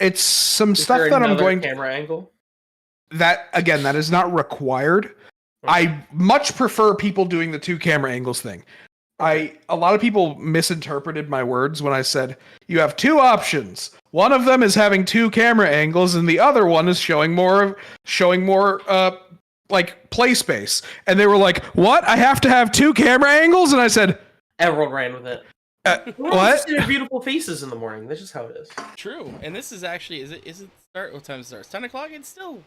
it's some is stuff there that I'm another going camera angle? that is not required. I much prefer people doing the 2 camera angles thing. A lot of people misinterpreted my words when I said you have 2 options. One of them is having 2 camera angles, and the other one is showing more like play space. And they were like, "What? I have to have 2 camera angles?" And I said, Everyone ran with it. "What?" Just beautiful faces in the morning. That's just how it is. True. And this is actually is it start what time does it start? 10 o'clock? It's still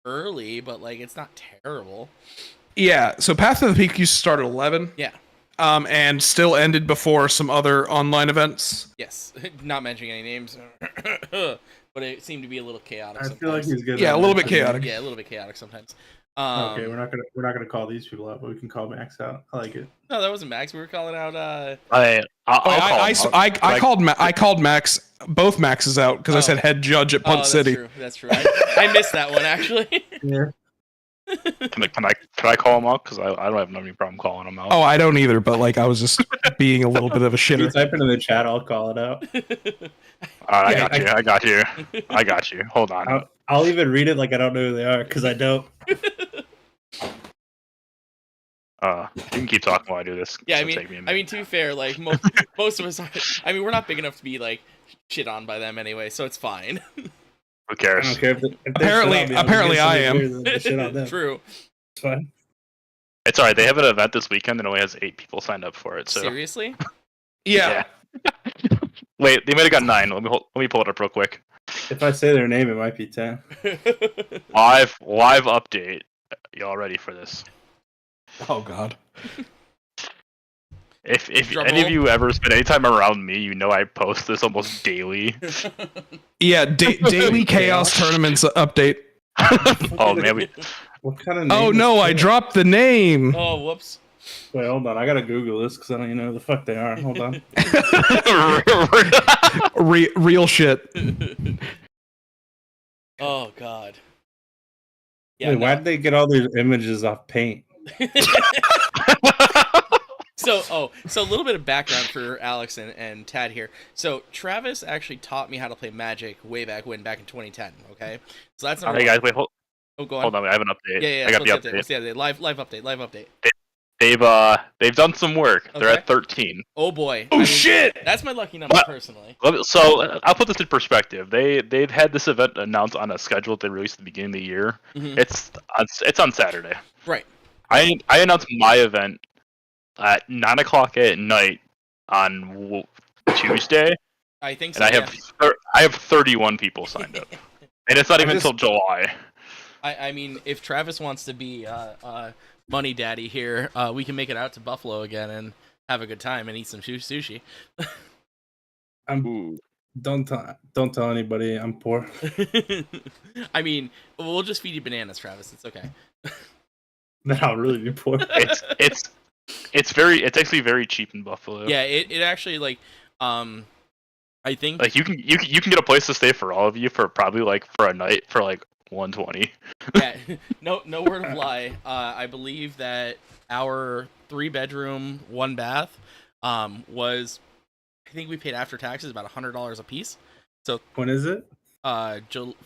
early, but like it's not terrible. Yeah. So Path to the Peak used to start at 11. Yeah. And still ended before some other online events. Yes. Not mentioning any names. But it seemed to be a little chaotic I sometimes. feel like he's good. Yeah, at a little bit mentioning- chaotic. Yeah, a little bit chaotic sometimes. Okay, we're not gonna call these people out, but we can call Max out. I like it. No, that wasn't Max. We were calling out I called Max, both Maxes out because I said head judge at Punt City. That's true. I missed that one actually. Yeah. Can I call him out? Because I don't have any problem calling him out. Oh, I don't either, but like I was just being a little bit of a If you shitter. type it in the chat, I'll call it out. I got you. Hold on. I'll even read it like I don't know who they are because I don't. You can keep talking while I do this. Yeah, This will take me a minute. to be fair, like most of us are. I mean, we're not big enough to be like shit on by them anyway, so it's fine. Who I cares? don't care if Apparently I am. True. It's fine. It's alright. They have an event this weekend and only has 8 people signed up for it. So Seriously? Yeah. Wait, they might have got 9. Let me pull it up real quick. If I say their name, it might be 10. Live update. Y'all ready for this? Oh God. If Drum any of roll. you ever spend any time around me, you know I post this almost daily. Yeah. Daily Chaos Tournaments update. Oh man, What kind of name? Oh is no, I that? dropped the name. Oh, whoops. Wait, hold on. I gotta Google this because I don't even know who the fuck they are. Hold on. Real shit. Oh God. Yeah. Wait, why did they get all these images off Paint? So a little bit of background for Alex and Tad here. So Travis actually taught me how to play Magic way back in 2010. Okay, so that's number Hey one. guys, wait, Go on. hold on. I have an update. Yeah. I got the What's update. What's the update? Live update. They've done some work. They're Okay. at 13. Oh boy. Oh shit! That's my lucky number personally. So I'll put this in perspective. They'd had this event announced on a schedule they released at the beginning of the year. Mhm. It's on Saturday. Right. I announced my event at 9:00 at night on Tuesday, I think so. and I have 31 people signed up, and it's not even until July. I mean, if Travis wants to be money daddy here, we can make it out to Buffalo again and have a good time and eat some sushi. Don't tell anybody I'm poor. I mean, we'll just feed you bananas, Travis. It's okay. Then I'll really be poor. It's actually very cheap in Buffalo. Yeah, it actually like I think Like you can get a place to stay for all of you for probably like for a night for like 120. yeah, no word of lie. I believe that our 3-bedroom, 1 bath was, I think we paid after taxes about $100 a piece. So When is it?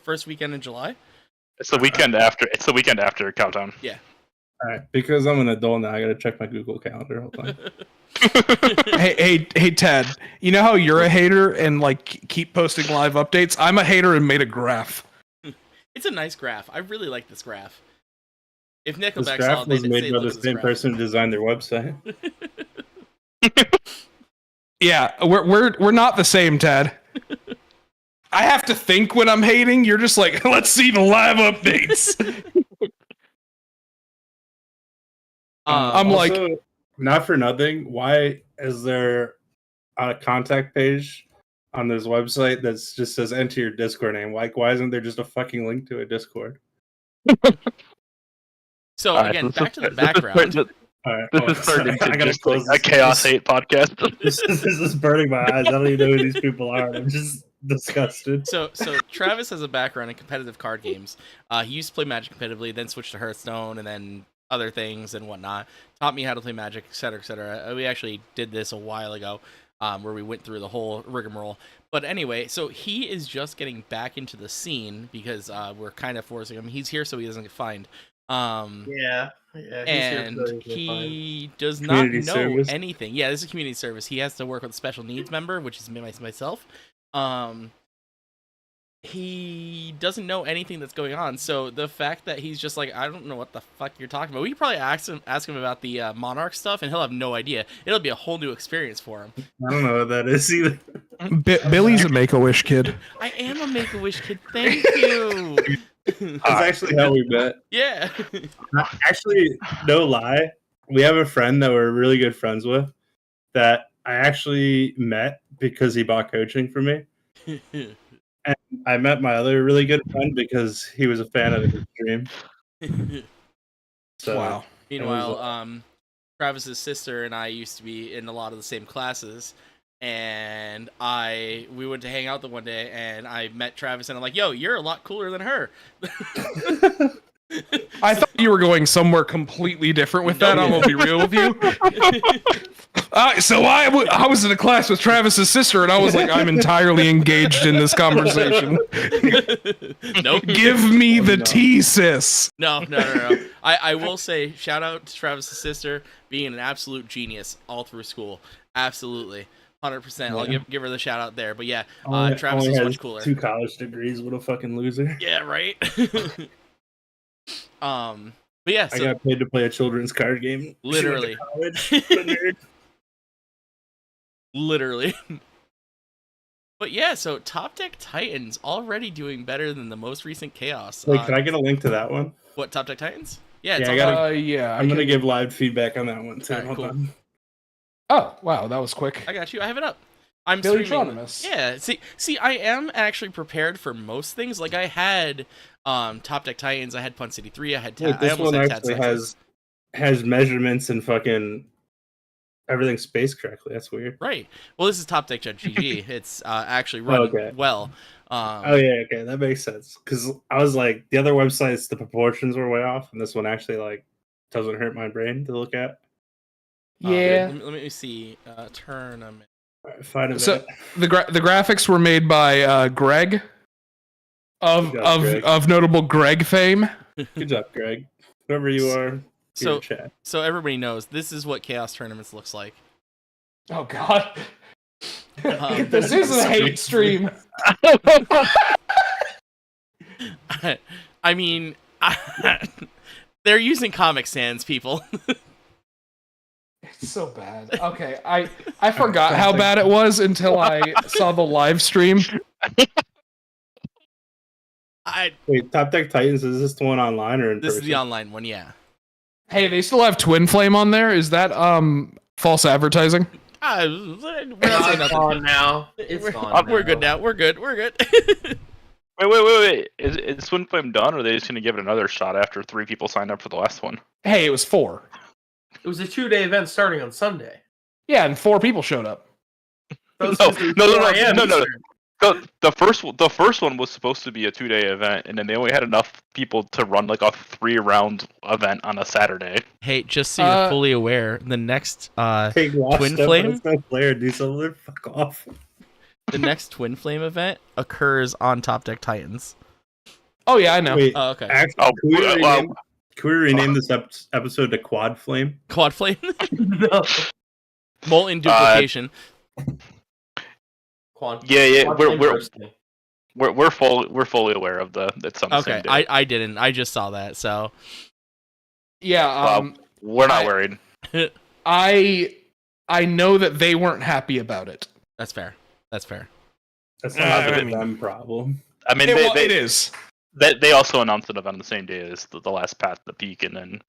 first weekend in July. It's the weekend after. It's the weekend after Countdown. Yeah. All right, because I'm an adult now, I gotta check my Google Calendar. Hold on. Hey, Ted. You know how you're a hater and like keep posting live updates? I'm a hater and made a graph. It's a nice graph. I really like this graph. If This Nickelback saw graph it, was they'd made say, by "Look the at this same graph." person who designed their website. Yeah, we're not the same, Ted. I have to think when I'm hating. You're just like, let's see the live updates. I'm like, Also, not for nothing. Why is there a contact page on this website that just says enter your Discord name? Like, why isn't there just a fucking link to a Discord? So again, back to the background. All right, This is turned I into gotta just close like a this. chaos hate podcast. This is burning my eyes. I don't even know who these people are. I'm just disgusted. So Travis has a background in competitive card games. He used to play Magic competitively, then switched to Hearthstone, and then other things and whatnot. Taught me how to play Magic, etc., etc. We actually did this a while ago, where we went through the whole rigmarole. But anyway, so he is just getting back into the scene because we're kind of forcing him. He's here so he doesn't get fined. Yeah. And he does not Community know service. anything. Yeah, this is community service. He has to work with a special needs member, which is myself. He doesn't know anything that's going on. So the fact that he's just like, I don't know what the fuck you're talking about. We could probably ask him about the Monarch stuff, and he'll have no idea. It'll be a whole new experience for him. I don't know what that is either. Billy's a Make-A-Wish kid. I am a Make-A-Wish kid. Thank you. That's actually how we met. Yeah. Actually, no lie. We have a friend that we're really good friends with that I actually met because he bought coaching for me. And I met my other really good friend because he was a fan of the stream. So, Wow. Meanwhile, Travis's sister and I used to be in a lot of the same classes, and we went to hang out the one day, and I met Travis, and I'm like, "Yo, you're a lot cooler than her." I thought you were going somewhere completely different with that. I'm gonna be real with you. So I was in a class with Travis's sister, and I was like, I'm entirely engaged in this conversation. Nope. Give me the tea, sis. No. I will say, shout out to Travis's sister being an absolute genius all through school. Absolutely. 100%. I'll give her the shout out there. But yeah, Travis only is has much cooler. 2 college degrees. What a fucking loser. Yeah, right. But yeah, so I got paid to play a children's card game. Literally. She went to college. What a nerd. literally. But yeah, so Top Deck Titans already doing better than the most recent Chaos. Wait, can I get a link to that one? What, Top Deck Titans? Yeah, it's Yeah, I all gotta- over. Yeah. I'm gonna give live feedback on that one too. Alright, Hold cool. on. Oh, wow, that was quick. I got you. I have it up. I'm Billy streaming. Tronimus. Yeah, see, I am actually prepared for most things. Like I had Top Deck Titans, I had Punt City 3, I had Wait, I this almost one had actually Tad Sexes. has measurements and fucking everything's spaced correctly. That's weird. Right. Well, this is Top Deck GG. It's actually run Okay. well. Oh yeah, okay, that makes sense. Because I was like, the other websites, the proportions were way off, and this one actually like doesn't hurt my brain to look at. Yeah. Let me see. Tournament. All right, find a So minute. the graphics were made by Greg of Good job, Greg. of notable Greg fame. Good job, Greg. Whoever you are, So chat. so everybody knows this is what Chaos Tournaments looks like. Oh God. This is a hate stream. I mean, they're using Comic Sans, people. It's so bad. Okay, I forgot how bad it was until I saw the live stream. Wait, Top Deck Titans, is this the one online or in This person? is the online one, yeah. Hey, they still have Twin Flame on there. Is that false advertising? We're not saying It's nothing. gone now. It's gone. We're good now. We're good. We're good. Wait. Is Twin Flame done, or are they just going to give it another shot after 3 people signed up for the last one? Hey, it was 4. It was a 2-day event starting on Sunday. Yeah, and 4 people showed up. No. The first one was supposed to be a 2-day event, and then they only had enough people to run like a 3-round event on a Saturday. Hey, just so you're fully aware, the next Hey, Twin Flame? Let's no player do something. Fuck off. the next Twin Flame event occurs on Top Deck Titans. Oh yeah, I know. Wait, Oh, okay. actually, can we rename this episode to Quad Flame? Quad Flame? No. Molten duplication. Yeah. We're fully aware of it's on the Okay, same day. I didn't. I just saw that, so Yeah, We're not worried. I know that they weren't happy about it. that's fair. That's fair. That's not a them problem. I mean, It is. They also announced it on the same day as the last Path to the Peak, and then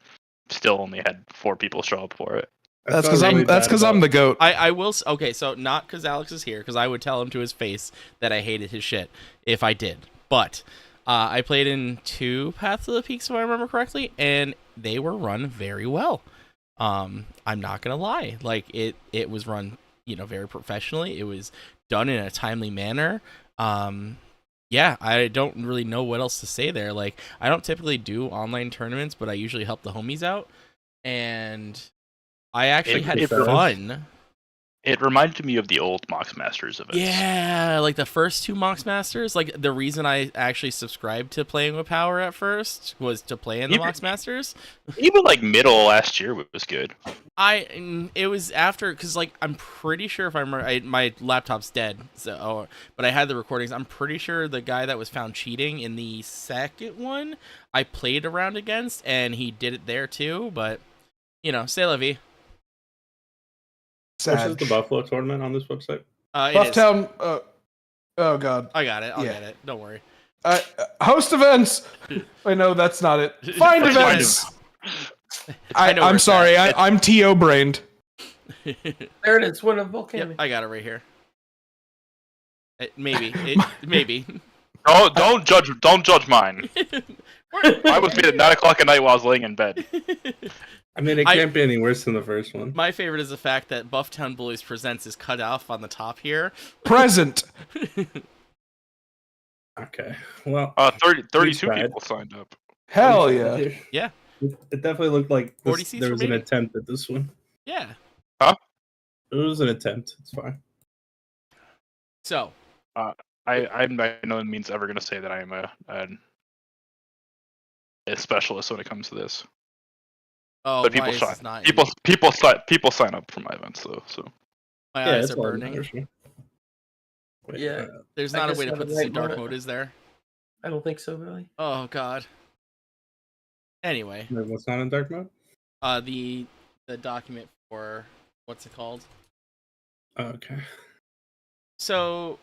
still only had 4 people show up for it. That's because I'm the goat. I will. Okay, so not because Alex is here, because I would tell him to his face that I hated his shit if I did. But I played in 2 Path to the Peaks, if I remember correctly, and they were run very well. I'm not gonna lie, like it was run, very professionally. It was done in a timely manner. Yeah, I don't really know what else to say there. Like, I don't typically do online tournaments, but I usually help the homies out, and I actually had fun. It reminded me of the old Mox Masters events. Yeah, like the first 2 Mox Masters. Like, the reason I actually subscribed to Playing with Power at first was to play in the Mox Masters. Even like middle last year was good. It was after, because like I'm pretty sure, if I remember, my laptop's dead, so but I had the recordings. I'm pretty sure the guy that was found cheating in the second one I played around against, and he did it there too. But c'est la vie. Which is the Buffalo tournament on this website? Bufftown. Oh God. I got it. I'll get it. Don't worry. Host events. Wait, no, that's not it. Find events. I'm sorry. I'm TO brained. There it is. One of volcano. Yep, I got it right here. Maybe. Maybe. Don't judge mine. I was made at 9 o'clock at night while I was laying in bed. I mean, it can't be any worse than the first one. My favorite is the fact that Bufftown Bullies Presents is cut off on the top here. Present. Okay. Well, 32 people signed up. Hell yeah. Yeah. It definitely looked like there was an attempt at this one. Yeah. Huh? It was an attempt. It's fine. So. I'm by no means ever going to say that I am a specialist when it comes to this. Oh, but people sign up for my events though. So my eyes are burning. Wait, Yeah. There's not a way to put this in dark mode, is there? I don't think so, Billy. Oh God. Anyway. What's not in dark mode? The document for what's it called? Okay. So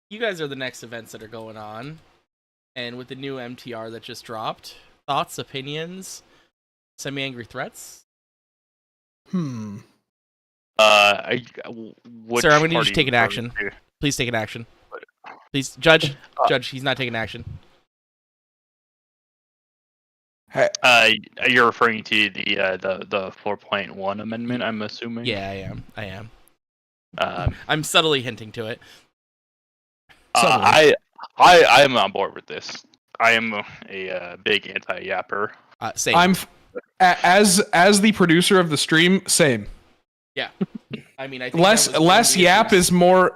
you guys are the next events that are going on, and with the new MTR that just dropped, thoughts, opinions, semi-angry threats? Sir, I'm going to need you to take an action. Please take an action. Please, Judge. Judge, he's not taking action. You're referring to the 4.1 amendment, I'm assuming. Yeah, I am. Um, I'm subtly hinting to it. I am on board with this. I am a big anti-yapper. Same. As the producer of the stream, same. Yeah. I mean, I think less yap is more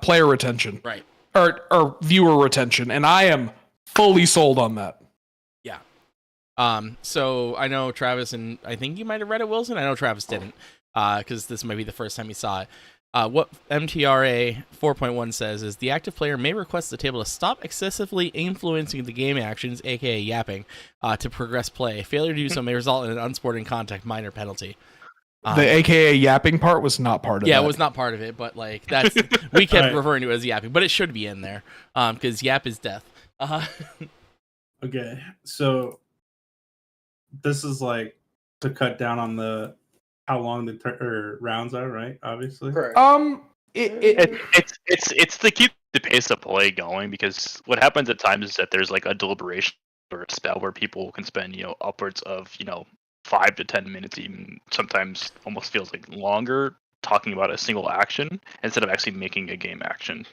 player retention. Right. Or viewer retention, and I am fully sold on that. Yeah. So I know Travis, and I think you might have read it, Wilson. I know Travis didn't, because this might be the first time he saw it. What MTRA 4.1 says is the active player may request the table to stop excessively influencing the game actions, aka yapping, to progress play. Failure to do so may result in an unsporting contact minor penalty. The AKA yapping part was not part of it. Yeah, it was not part of it, but like that's we kept referring to it as yapping, but it should be in there because yap is death. Okay, so this is like to cut down on the how long the rounds are, right? Obviously. Correct. It's to keep the pace of play going, because what happens at times is that there's like a deliberation or a spell where people can spend upwards of 5 to 10 minutes, even sometimes almost feels like longer, talking about a single action instead of actually making a game action.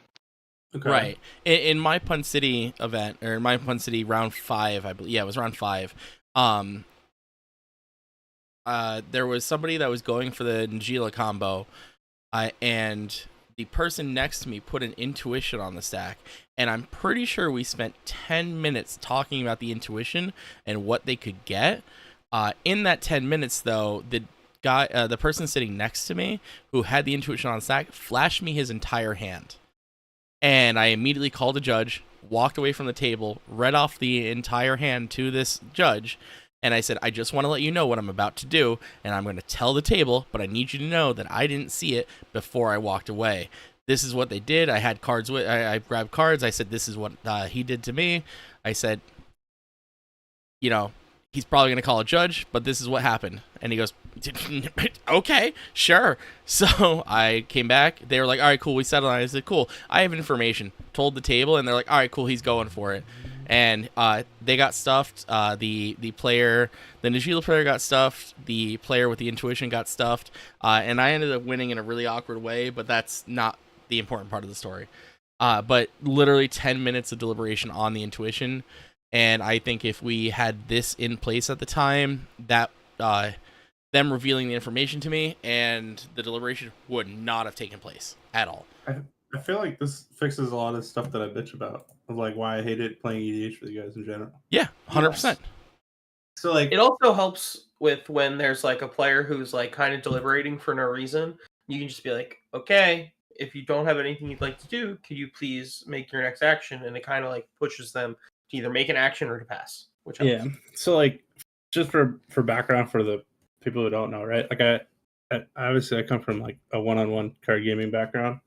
Okay. Right. In my Punt City event, or in my Punt City round 5, I believe, yeah, it was round 5. There was somebody that was going for the Najila combo, and the person next to me put an intuition on the stack, and I'm pretty sure we spent 10 minutes talking about the intuition and what they could get. In that 10 minutes, though, the person sitting next to me who had the intuition on the stack flashed me his entire hand. And I immediately called a judge, walked away from the table, read off the entire hand to this judge, and I said, I just want to let you know what I'm about to do, and I'm going to tell the table, but I need you to know that I didn't see it before I walked away. This is what they did. I had cards with. I grabbed cards. I said, this is what he did to me. I said, he's probably going to call a judge, but this is what happened. And he goes, okay, sure. So I came back. They were like, all right, cool. We settled on it. I said, cool. I have information. Told the table, and they're like, all right, cool. He's going for it. And they got stuffed. The Najila player got stuffed. The player with the intuition got stuffed. And I ended up winning in a really awkward way, but that's not the important part of the story. But literally 10 minutes of deliberation on the intuition. And I think if we had this in place at the time, that them revealing the information to me and the deliberation would not have taken place at all. I feel like this fixes a lot of stuff that I bitch about, of like why I hated playing EDH with you guys in general. Yeah, 100%. Yes. So like, it also helps with when there's like a player who's like kind of deliberating for no reason. You can just be like, okay, if you don't have anything you'd like to do, could you please make your next action? And it kind of like pushes them to either make an action or to pass. Which helps. Yeah. So like, just for background for the people who don't know, right? Like I obviously I come from like a one-on-one card gaming background.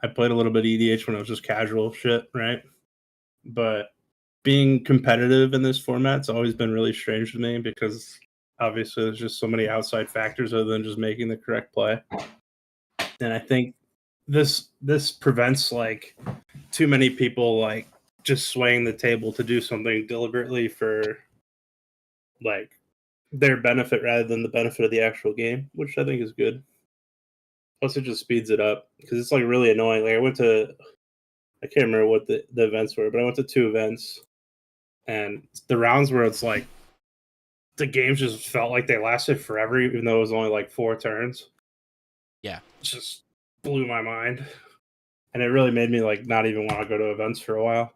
I played a little bit of EDH when it was just casual shit, right? But being competitive in this format's always been really strange to me, because obviously there's just so many outside factors other than just making the correct play. And I think this prevents like too many people like just swaying the table to do something deliberately for like their benefit rather than the benefit of the actual game, which I think is good. Plus, it just speeds it up, because it's like really annoying. Like I can't remember what the events were, but I went to 2 events, and the rounds where it's like the games just felt like they lasted forever, even though it was only like 4 turns. Yeah, it just blew my mind, and it really made me like not even want to go to events for a while,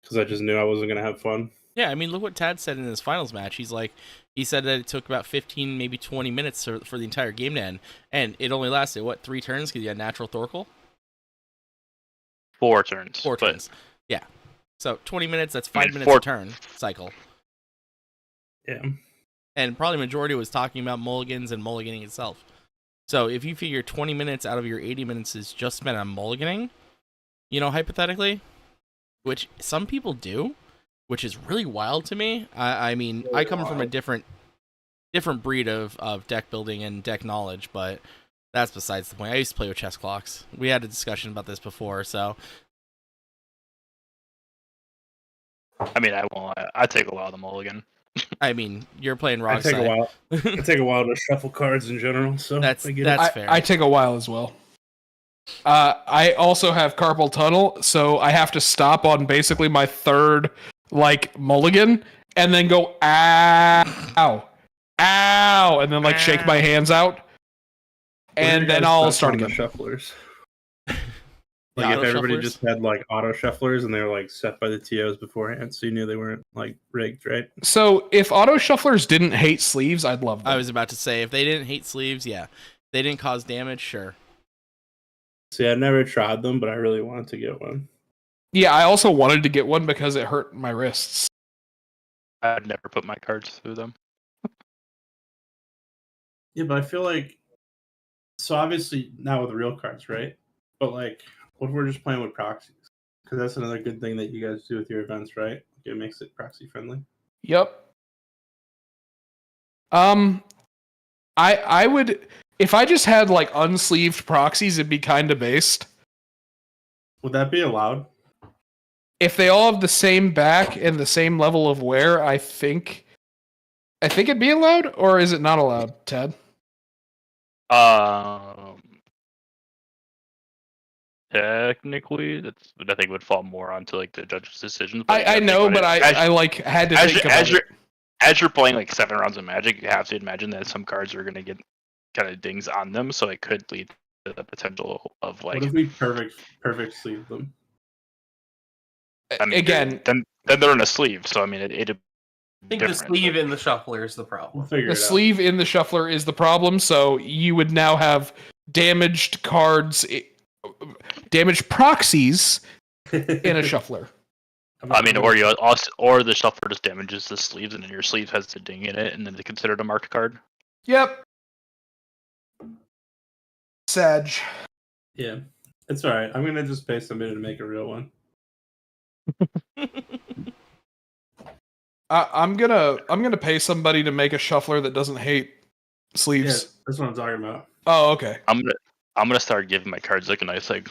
because I just knew I wasn't gonna have fun. Yeah, I mean, look what Tad said in his finals match. He said that it took about 15, maybe 20 minutes for the entire game to end, and it only lasted, 3 turns, because you had natural Thorkel? 4 turns. 4 turns, yeah. So 20 minutes, that's 5 minutes a turn cycle. Yeah. And probably majority was talking about mulligans and mulliganing itself. So if you figure 20 minutes out of your 80 minutes is just spent on mulliganing, hypothetically, which some people do, which is really wild to me. I mean, really I come from a different breed of deck building and deck knowledge, but that's besides the point. I used to play with chess clocks. We had a discussion about this before, so. I mean, I won't. I take a while of the mulligan. I mean, you're playing I wrong take a side. while. I take a while to shuffle cards in general, so That's I get it. fair. I take a while as well. I also have carpal tunnel, so I have to stop on basically my third mulligan, and then go ow, ow, and then shake my hands out, and then I'll start again. The shufflers. The If auto everybody shufflers? just had auto shufflers and they were set by the TOs beforehand, so you knew they weren't rigged, right? So if auto shufflers didn't hate sleeves, I'd love them. I was about to say, if they didn't hate sleeves, yeah. They didn't cause damage, sure. See, I never tried them, but I really wanted to get one. Yeah, I also wanted to get one because it hurt my wrists. I'd never put my cards through them. Yeah, but I feel so obviously not with the real cards, right? But what if we're just playing with proxies? Because that's another good thing that you guys do with your events, right? It makes it proxy friendly. Yep. I would, if I just had unsleeved proxies, it'd be kind of based. Would that be allowed? If they all have the same back and the same level of wear, I think it'd be allowed, or is it not allowed, Ted? Technically, I think would fall more onto the judge's decisions. I know, but I had to think about it. As you're playing 7 rounds of Magic, you have to imagine that some cards are going to get kind of dings on them, so it could lead to the potential of What if we perfect sleeve them? I mean, again, then they're in a sleeve, so I mean it. I think the sleeve in the shuffler is the problem. We'll figure the it out. sleeve in the shuffler is the problem, so you would now have damaged cards, damaged proxies in a shuffler. I mean, or the shuffler just damages the sleeves, and then your sleeve has the ding in it, and then they consider it a marked card. Yep. Sag. Yeah, it's all right. I'm gonna just pay somebody to make a real one. I'm gonna pay somebody to make a shuffler that doesn't hate sleeves. Yeah, that's what I'm talking about. Oh, okay. I'm gonna start giving my cards a nice a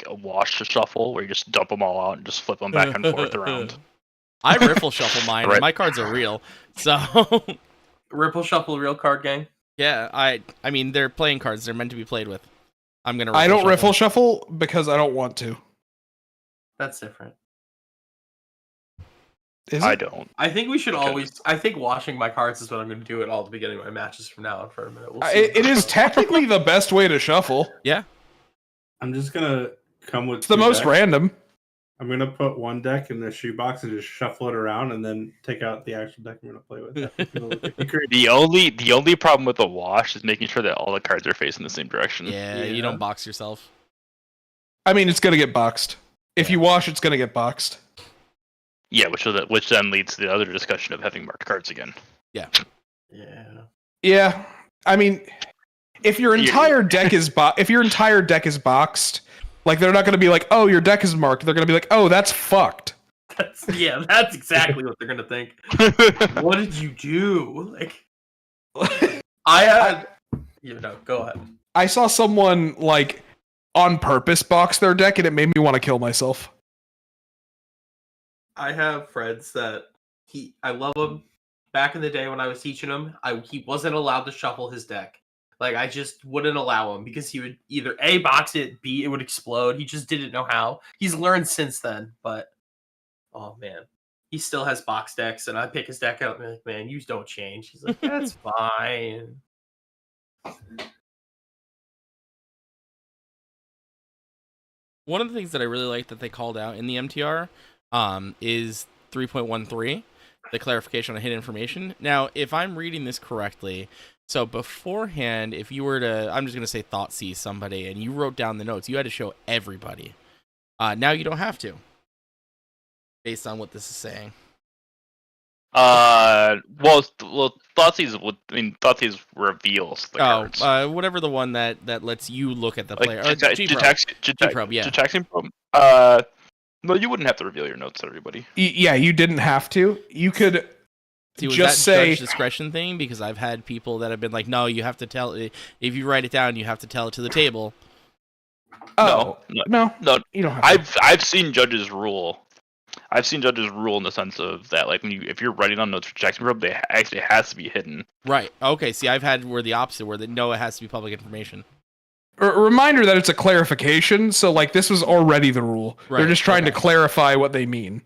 wash to shuffle, where you just dump them all out and just flip them back and forth around. I riffle shuffle mine. Right. And my cards are real, so Ripple shuffle real card gang. yeah. I mean, they're playing cards. They're meant to be played with. I'm gonna. I don't riffle shuffle because I don't want to. That's different. Is I it? don't. I think we should Okay. always. I think washing my cards is what I'm going to do at all the beginning of my matches from now on for a minute. We'll see. It is technically the best way to shuffle. Yeah. I'm just gonna come with. It's the most random. I'm gonna put one deck in the shoebox and just shuffle it around, and then take out the actual deck I'm gonna play with. The only problem with the wash is making sure that all the cards are facing the same direction. Yeah. You don't box yourself. I mean, it's gonna get boxed. If you wash, it's gonna get boxed. Yeah, which then leads to the other discussion of having marked cards again. Yeah. Yeah. I mean, if your entire deck is boxed, they're not gonna be like, "Oh, your deck is marked." They're gonna be like, "Oh, that's fucked." That's exactly what they're going to think. What did you do? I had. Go ahead. I saw someone on purpose box their deck, and it made me want to kill myself. I have friends that I love him. Back in the day when I was teaching him, he wasn't allowed to shuffle his deck. I just wouldn't allow him because he would either A, box it, B, it would explode. He just didn't know how. He's learned since then, but oh man, he still has box decks, and I pick his deck out and I'm like, man, you don't change. He's like, that's fine. One of the things that I really like that they called out in the MTR is 3.13, the clarification on hidden information. Now, if I'm reading this correctly, so beforehand, if you were to, I'm just going to say thought see somebody, and you wrote down the notes, you had to show everybody. Now you don't have to, based on what this is saying. Well, Thoughtsees reveals the cards. Whatever the one that lets you look at the player. G-Probe, yeah. Detection Probe. No, you wouldn't have to reveal your notes to everybody. Yeah, you didn't have to. You could was just that say judge discretion thing, because I've had people that have been like, no, you have to tell, if you write it down, you have to tell it to the table. Oh, no, No, you don't have to. I've seen judges rule. I've seen judges rule in the sense of that, like if you're writing on notes for Jackson Probe, they actually has to be hidden. Right. Okay. See, I've had where the opposite, where no, it has to be public information. A reminder that it's a clarification. So like this was already the rule. Right, They're just trying to okay. clarify what they mean.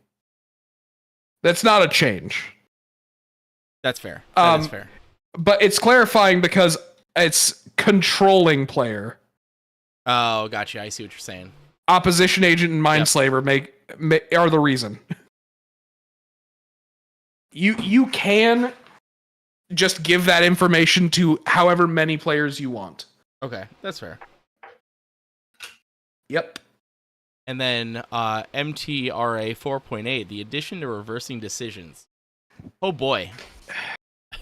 That's not a change. That's fair. That is fair. But it's clarifying because it's controlling player. Oh, gotcha. I see what you're saying. Opposition agent and Mindslaver are the reason. You can just give that information to however many players you want. Okay, that's fair. Yep. And then MTRA 4.8, the addition to reversing decisions. Oh boy.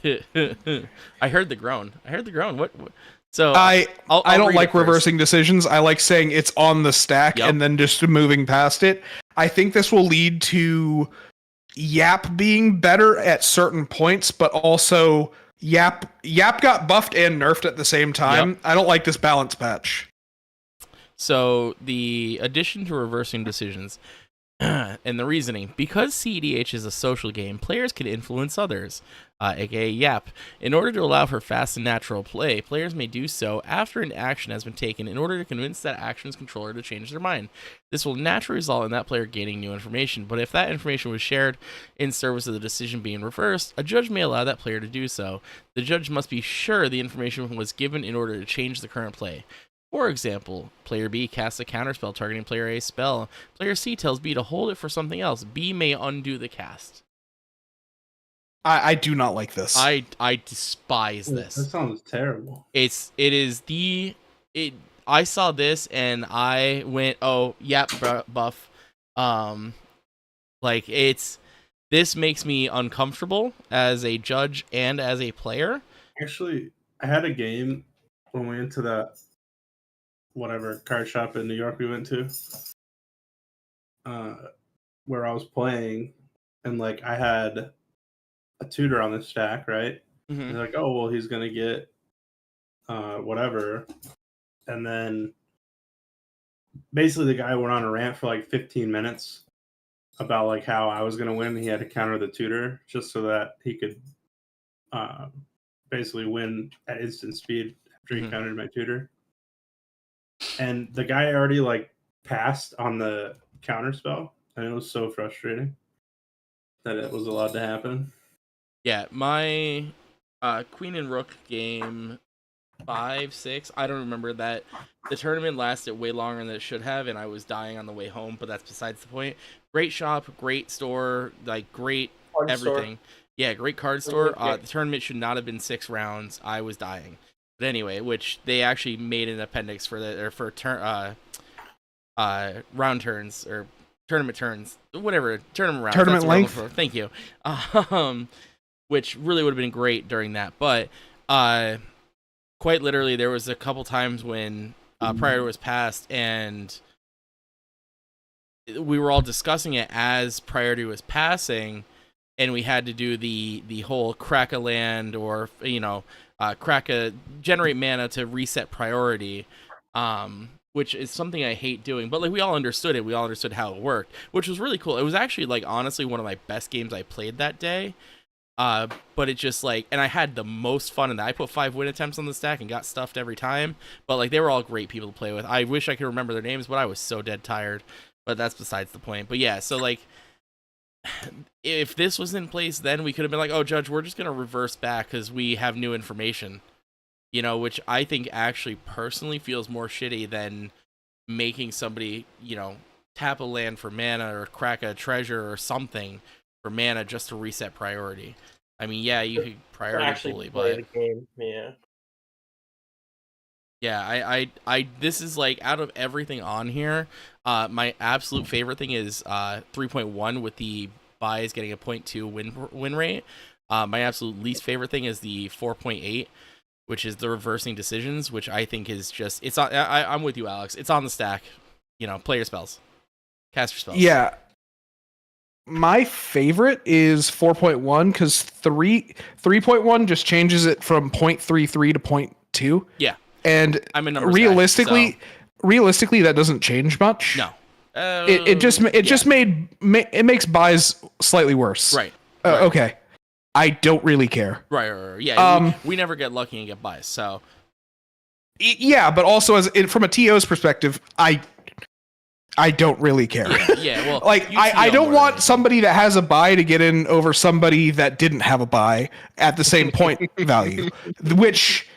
I heard the groan. What? So I don't read like it first. reversing decisions. I like saying it's on the stack and then just moving past it. I think this will lead to Yap being better at certain points, but also Yap got buffed and nerfed at the same time. Yep. I don't like this balance patch. So the addition to reversing decisions and the reasoning, because CEDH is a social game, players can influence others, aka Yap. In order to allow for fast and natural play, players may do so after an action has been taken in order to convince that action's controller to change their mind. This will naturally result in that player gaining new information, but if that information was shared in service of the decision being reversed, a judge may allow that player to do so. The judge must be sure the information was given in order to change the current play. For example, player B casts a counterspell targeting player A's spell. Player C tells B to hold it for something else. B may undo the cast. I do not like this. I despise this. That sounds terrible. I saw this and I went, oh, yep, buff. This makes me uncomfortable as a judge and as a player. Actually, I had a game when we went to that whatever card shop in New York we went to, where I was playing, and like I had a tutor on the stack, right? Mm-hmm. They're like, oh well, he's gonna get whatever, and then basically the guy went on a rant for like 15 minutes about like how I was gonna win. He had to counter the tutor just so that he could basically win at instant speed after he countered my tutor. And the guy already like passed on the counter spell, and it was so frustrating that it was allowed to happen. Yeah, my Queen and Rook game 5, 6, I don't remember that. The tournament lasted way longer than it should have, and I was dying on the way home, but that's besides the point. Great shop, great store, like great Card everything. store. Yeah, great card store. Yeah. The tournament should not have been 6 rounds. I was dying. But anyway, which they actually made an appendix for round turns or tournament turns, whatever, tournament rounds. Tournament length. Thank you. Which really would have been great during that, but quite literally, there was a couple times when priority was passed, and we were all discussing it as priority was passing, and we had to do the whole crack a land or generate mana to reset priority, which is something I hate doing, but like we all understood it. We all understood how it worked, which was really cool. It was actually like honestly one of my best games I played that day. But it just like, and I had the most fun in that. I put 5 win attempts on the stack and got stuffed every time, but like they were all great people to play with. I wish I could remember their names, but I was so dead tired, but that's besides the point. But yeah, so like if this was in place, then we could have been like, oh judge, we're just going to reverse back because we have new information, which I think actually personally feels more shitty than making somebody, tap a land for mana or crack a treasure or something for mana just to reset priority. I mean, yeah, you could priority fully, but the game, yeah, I this is like out of everything on here, my absolute favorite thing is 3.1 with the buys getting a 0.2 win rate. My absolute least favorite thing is the 4.8, which is the reversing decisions, which I think is just it's on. I'm with you, Alex. It's on the stack. Player spells, caster spells. Yeah. My favorite is 4.1 because 3.1 just changes it from 0.33 to 0.2. Yeah. And I'm a number realistically, that doesn't change much. No. It just makes buys slightly worse. Right. Okay. I don't really care. Right. Yeah. We never get lucky and get buys. So. Yeah, but also from a TO's perspective, I don't really care. Yeah. Well, like I don't want somebody that has a buy to get in over somebody that didn't have a buy at the same point value, which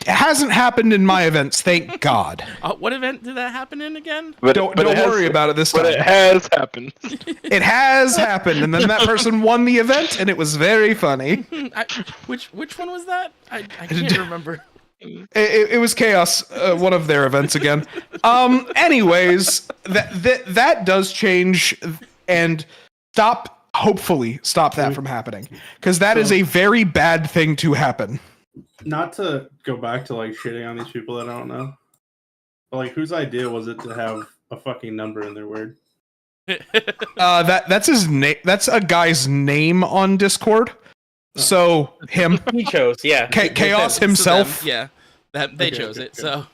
hasn't happened in my events, thank God. What event did that happen in again? Don't worry about it this time. But it has happened. It has happened, and then that person won the event, and it was very funny. Which one was that? I can't remember. It was Chaos, one of their events again. Anyways, that does change, and hopefully stop that from happening, because that is a very bad thing to happen. Not to go back to like shitting on these people that I don't know, but like, whose idea was it to have a fucking number in their word? That's his name. That's a guy's name on Discord. So him, He chose, yeah. Chaos himself. Yeah, they Okay, chose okay, it. okay. So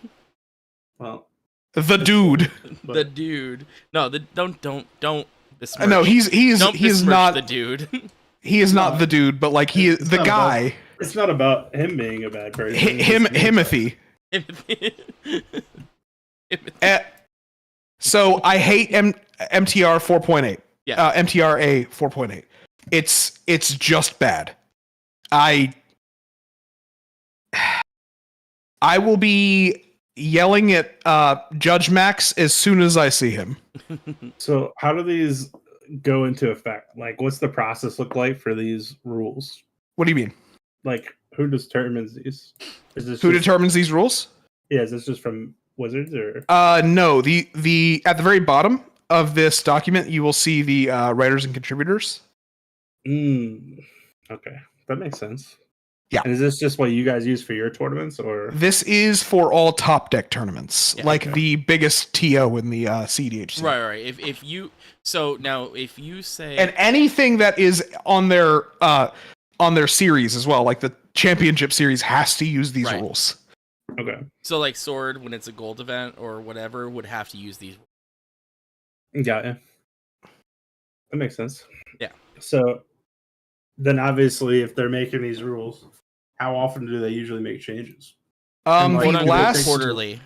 Well, the dude. the dude. No, don't besmirch. No, he's Don't not the dude. He is not the dude, but like he is the guy. it's not about him being a bad person. Himothy. So I hate MTR 4.8. Yeah. MTRA 4.8. It's just bad. I will be yelling at Judge Max as soon as I see him. So how do these go into effect? Like, what's the process look like for these rules? What do you mean? Like, who determines these? Is this Who just, determines these rules? Yeah, is this just from Wizards or? No. The at the very bottom of this document, you will see the writers and contributors. Okay, that makes sense. Yeah. And is this just what you guys use for your tournaments, or? This is for all top deck tournaments, Yeah, like okay. the biggest TO in the CDHC. Right. If you if you say And anything that is on their series as well, like the championship series, has to use these Right. rules. Okay, so like Sword when it's a gold event or whatever would have to use these. got it. That makes sense. Yeah. So then, obviously, if they're making these rules, how often do they usually make changes? And, like, The do they last take- quarterly.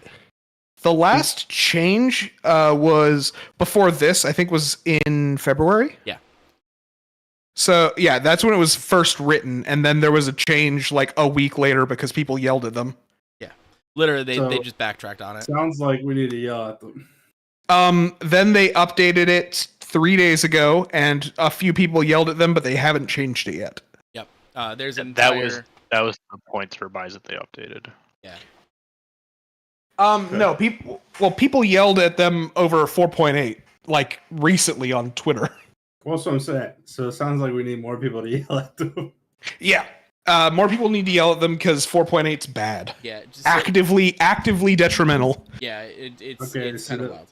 The last change was before this, I think was in February. Yeah. So yeah, that's when it was first written, and then there was a change like a week later because people yelled at them. Literally, they So- just backtracked on it. Sounds like we need to yell at them. Then they updated it 3 days ago, and a few people yelled at them, but they haven't changed it yet. Yep. There's an That entire. was the points for buys that they updated. Yeah. No, people yelled at them over 4.8 like recently on Twitter. Well, that's what I'm saying. So it sounds like we need more people to yell at them. Yeah. More people need to yell at them because 4.8's bad. Yeah. Just Actively detrimental. yeah. It's Okay, it's so, kind of wild.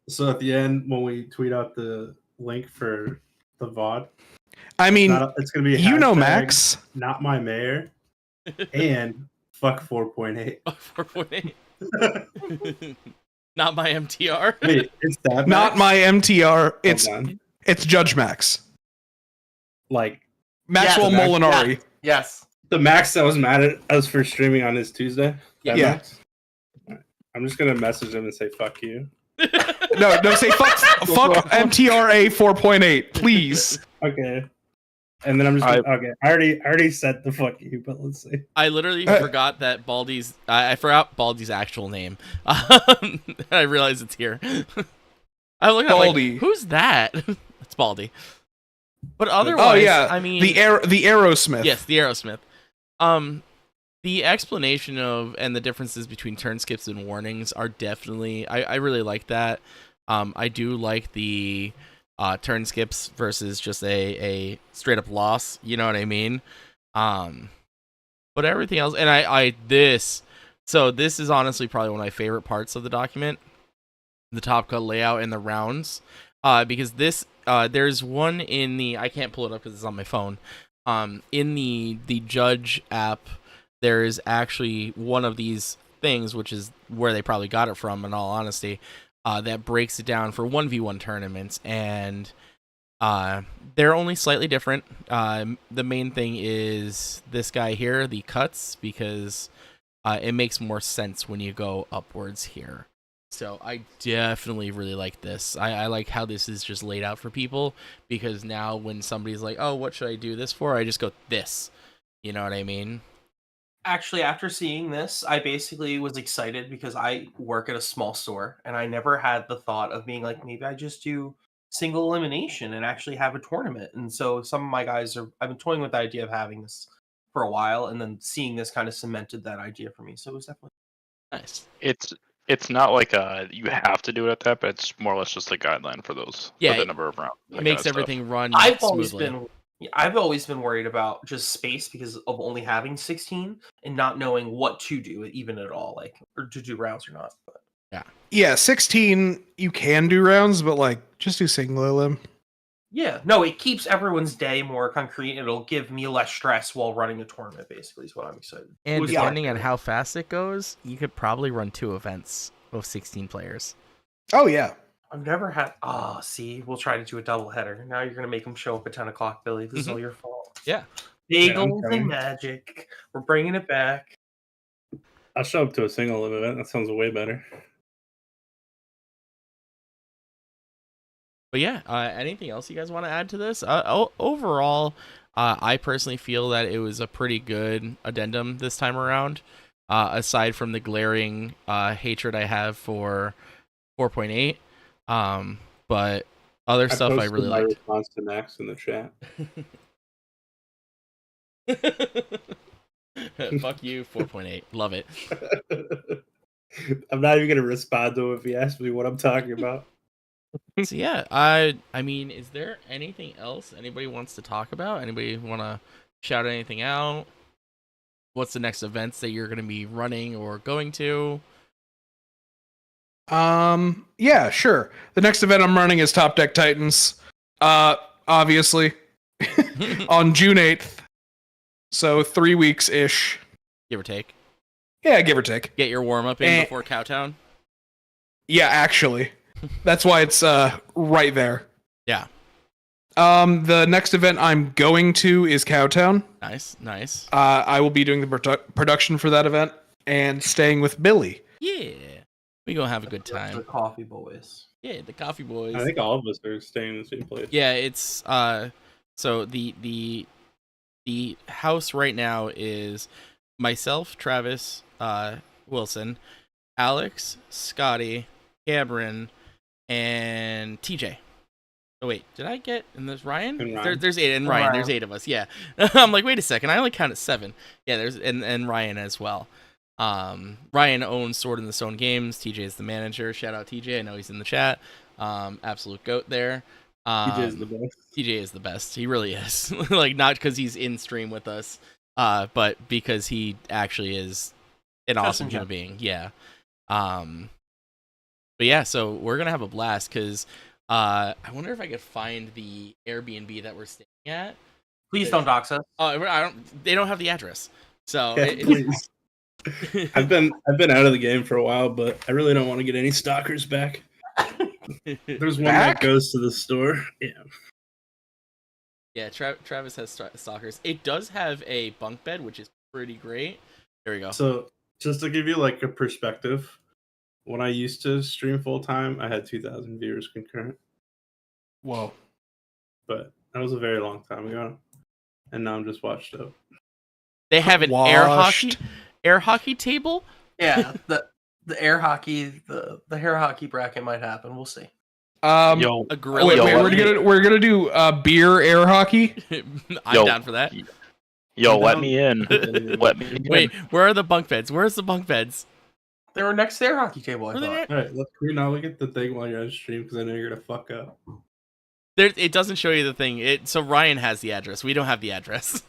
so at the end, when we tweet out the link for the VOD, I mean, it's going to be you know, hashtag Max. not my mayor, and fuck 4.8. 4.8. Not my MTR. Wait, it's that Not Max? my MTR. Hold on. It's Judge Max. Like Maxwell Yeah, Molinari. Yes. the Max that was mad at us for streaming on his Tuesday. That Yeah. Max? Alright. I'm just going to message him and say fuck you. No, say fuck MTRA 4.8, please. Okay. And then I'm just gonna, okay. I already said the fuck you, but let's see. I literally forgot that Baldy's. I forgot Baldy's actual name. I realized it's here. I look at Baldy. like, who's that? It's Baldy. But otherwise, Oh yeah, I mean, the Aerosmith. yes, the Aerosmith. The explanation of and the differences between turn skips and warnings are definitely. I really like that. I do like the turn skips versus just a straight up loss. You know what I mean? But everything else, and this is honestly probably one of my favorite parts of the document, the top cut layout and the rounds, because there's one in the, I can't pull it up because it's on my phone. In the Judge app, there is actually one of these things, which is where they probably got it from, in all honesty. that breaks it down for 1v1 tournaments, and they're only slightly different. The main thing is this guy here, the cuts, because it makes more sense when you go upwards here. So I definitely really like this. I like how this is just laid out for people, because now when somebody's like, oh, what should I do this for? I just go this. You know what I mean? Actually, after seeing this, I basically was excited because I work at a small store and I never had the thought of being like, maybe I just do single elimination and actually have a tournament. And so some of my guys I've been toying with the idea of having this for a while, and then seeing this kind of cemented that idea for me. So it was definitely Nice. It's not like you have to do it at that, but it's more or less just a guideline for those. Yeah, for the number of rounds. It makes everything run smoothly. I've always been worried about just space because of only having 16 and not knowing what to do even at all, like, or to do rounds or not. But Yeah, 16 you can do rounds, but like just do single elim. yeah, no, it keeps everyone's day more concrete, and it'll give me less stress while running a tournament, basically, is what I'm excited. And depending on how fast it goes, you could probably run 2 events with 16 players. Oh yeah. I've never had. Oh, see, we'll try to do a double header. Now you're gonna make them show up at 10 o'clock, Billy. This is all your fault. Yeah. Bagels and magic. We're bringing it back. I'll show up to a single event. That sounds way better. But yeah, anything else you guys want to add to this? Overall, I personally feel that it was a pretty good addendum this time around. Aside from the glaring hatred I have for 4.8. But other stuff I really liked. Response to Max in the chat. Fuck you, 4.8. Love it. I'm not even gonna respond to him if he asks me what I'm talking about. So yeah, I mean, is there anything else anybody wants to talk about? Anybody want to shout anything out? What's the next events that you're going to be running or going to? Yeah, sure. The next event I'm running is Top Deck Titans. Obviously on June 8th. So 3 weeks ish. Give or take. Yeah, give or take. Get your warm up in before Cowtown. Yeah, actually. That's why it's right there. Yeah. The next event I'm going to is Cowtown. Nice. I will be doing the production for that event and staying with Billy. Yeah. We gonna have a good time. The Coffee Boys. Yeah, the Coffee Boys. I think all of us are staying in the same place. Yeah, it's so the house right now is myself, Travis, Wilson, Alex, Scotty, Cameron, and TJ. Oh wait, did I get? And there's Ryan. And Ryan. There's 8 and Ryan. There's 8 of us. Yeah. I'm like, wait a second. I only counted 7. Yeah. There's and Ryan as well. Ryan owns Sword in the Stone Games. TJ is the manager. Shout out TJ. I know he's in the chat. Absolute goat there. TJ is the best. TJ is the best. He really is. Like, not because he's in stream with us, but because he actually is an awesome human being. Yeah. But yeah, so we're gonna have a blast because I wonder if I could find the Airbnb that we're staying at. Please don't dox us. Oh, they don't have the address. So Yeah, please. I've been out of the game for a while, but I really don't want to get any stalkers back. There's one that goes to the store. Yeah. Yeah, Travis has stalkers. It does have a bunk bed, which is pretty great. There we go. So just to give you like a perspective, when I used to stream full time, I had 2,000 viewers concurrent. Whoa. But that was a very long time ago. And now I'm just washed up. They have an air hockey table? Yeah, the air hockey, the hair hockey bracket might happen. We'll see. A grill. Wait, we're gonna do beer air hockey. I'm down for that. Let me in. Let me in. Wait, where are the bunk beds? Where's the bunk beds? They were next to the air hockey table, I thought. All right, can we not look at the thing while you're on stream because I know you're gonna fuck up. It doesn't show you the thing. So Ryan has the address. We don't have the address.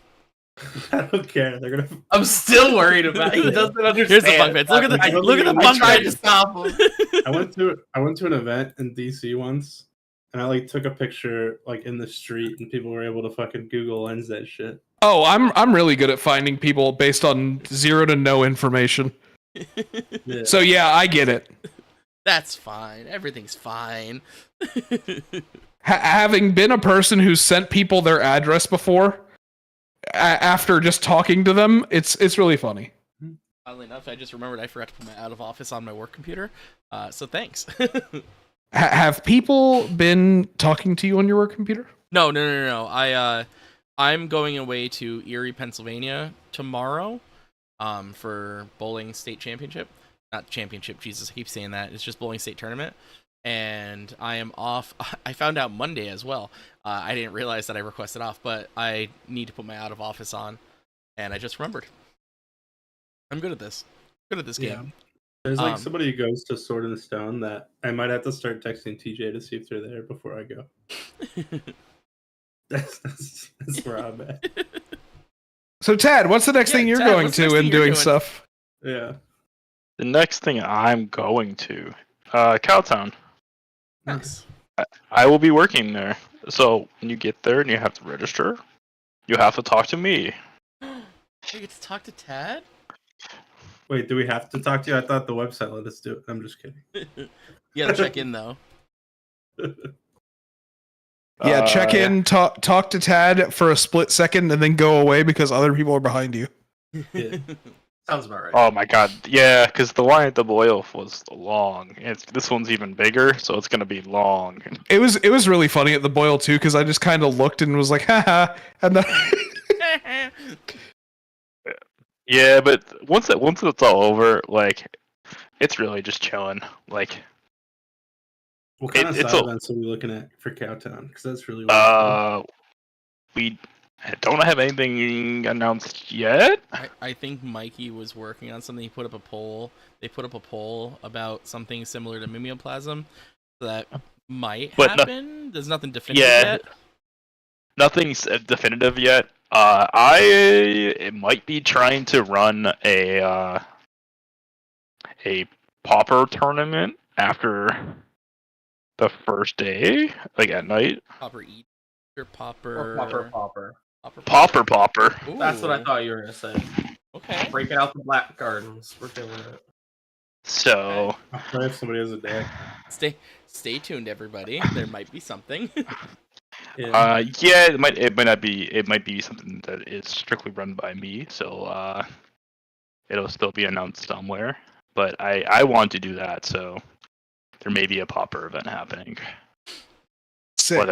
I don't care. They're gonna. I'm still worried about it. He doesn't understand. Here's the bunk beds. Look at the bunk tried beds. to stop him. I went to an event in DC once, and I like took a picture like in the street, and people were able to fucking Google Lens that shit. Oh, I'm really good at finding people based on 0 to no information. Yeah. So yeah, I get it. That's fine. Everything's fine. Having been a person who's sent people their address before, after just talking to them, it's really funny. Oddly enough, I just remembered I forgot to put my out of office on my work computer. So thanks. Have people been talking to you on your work computer? No. I'm going away to Erie, Pennsylvania tomorrow, for bowling state championship. Not championship, Jesus, I keep saying that. It's just bowling state tournament. And I am off. I found out Monday as well. I didn't realize that I requested off, but I need to put my out of office on. And I just remembered. I'm good at this. Good at this game. Yeah. There's like somebody who goes to Sword in the Stone that I might have to start texting TJ to see if they're there before I go. That's where I'm at. So Tad, what's the next thing you're Tad, going what's the next to thing and you're doing doing? stuff? Yeah. The next thing I'm going to, Cowtown. Nice. I will be working there. So when you get there and you have to register, you have to talk to me. You get to talk to Tad? Wait, do we have to talk to you? I thought the website let us do it. I'm just kidding. You gotta check in though. Yeah, check in, talk to Tad for a split second, and then go away because other people are behind you. Yeah. Sounds about right. Oh my god, yeah, because the line at the boil was long. This one's even bigger, so it's gonna be long. It was really funny at the boil too because I just kind of looked and was like, haha, and then Yeah, but once it's all over, like, it's really just chilling. Like, What kind of it's side a- events are we looking at for Cowtown? Because that's really we don't have anything announced yet. I think Mikey was working on something. He put up a poll. They put up a poll about something similar to Mimeoplasm. So that might But happen. There's nothing definitive yet. Nothing's definitive yet. I might be trying to run a pauper tournament after the first day, like at night. Popper eat or Or popper. Pauper. Ooh. That's what I thought you were gonna say. Okay. Breaking out the black gardens. We're doing it. So I'll play if somebody has a deck. Stay tuned, everybody. There might be something. Yeah. yeah, it might be something that is strictly run by me. So it'll still be announced somewhere. But I want to do that, so there may be a pauper event happening. sick.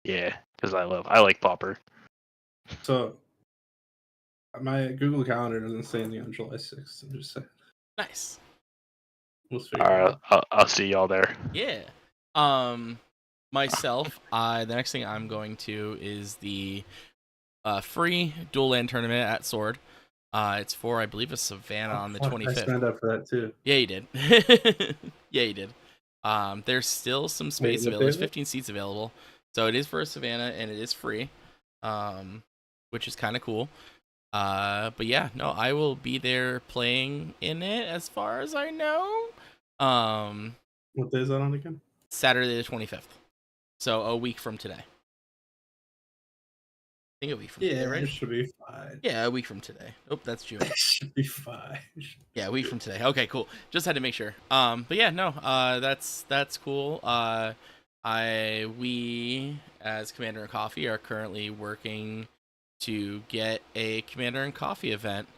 Yeah, because I like pauper. So my Google Calendar doesn't say anything on July 6th. I'm just saying. Nice. We'll figure it out. I'll see y'all there. Yeah. Myself, the next thing I'm going to is the free dual land tournament at Sword. It's for, I believe, a Savannah on the Fuck, 25th. I signed up for that too. Yeah, you did. Yeah, you did. There's still some space what available. day There's is it? 15 seats available. So it is for a Savannah, and it is free, which is kind of cool. But yeah, no, I will be there playing in it as far as I know. What day is that on again? Saturday the 25th. So a week from today. I think a week from today, Yeah, right? it should be fine. Yeah, a week from today. Oh, that's June. It should be fine. Yeah, a week from today. Okay, cool. Just had to make sure. But yeah, no, that's cool. We as Commander and Coffee are currently working to get a Commander and Coffee event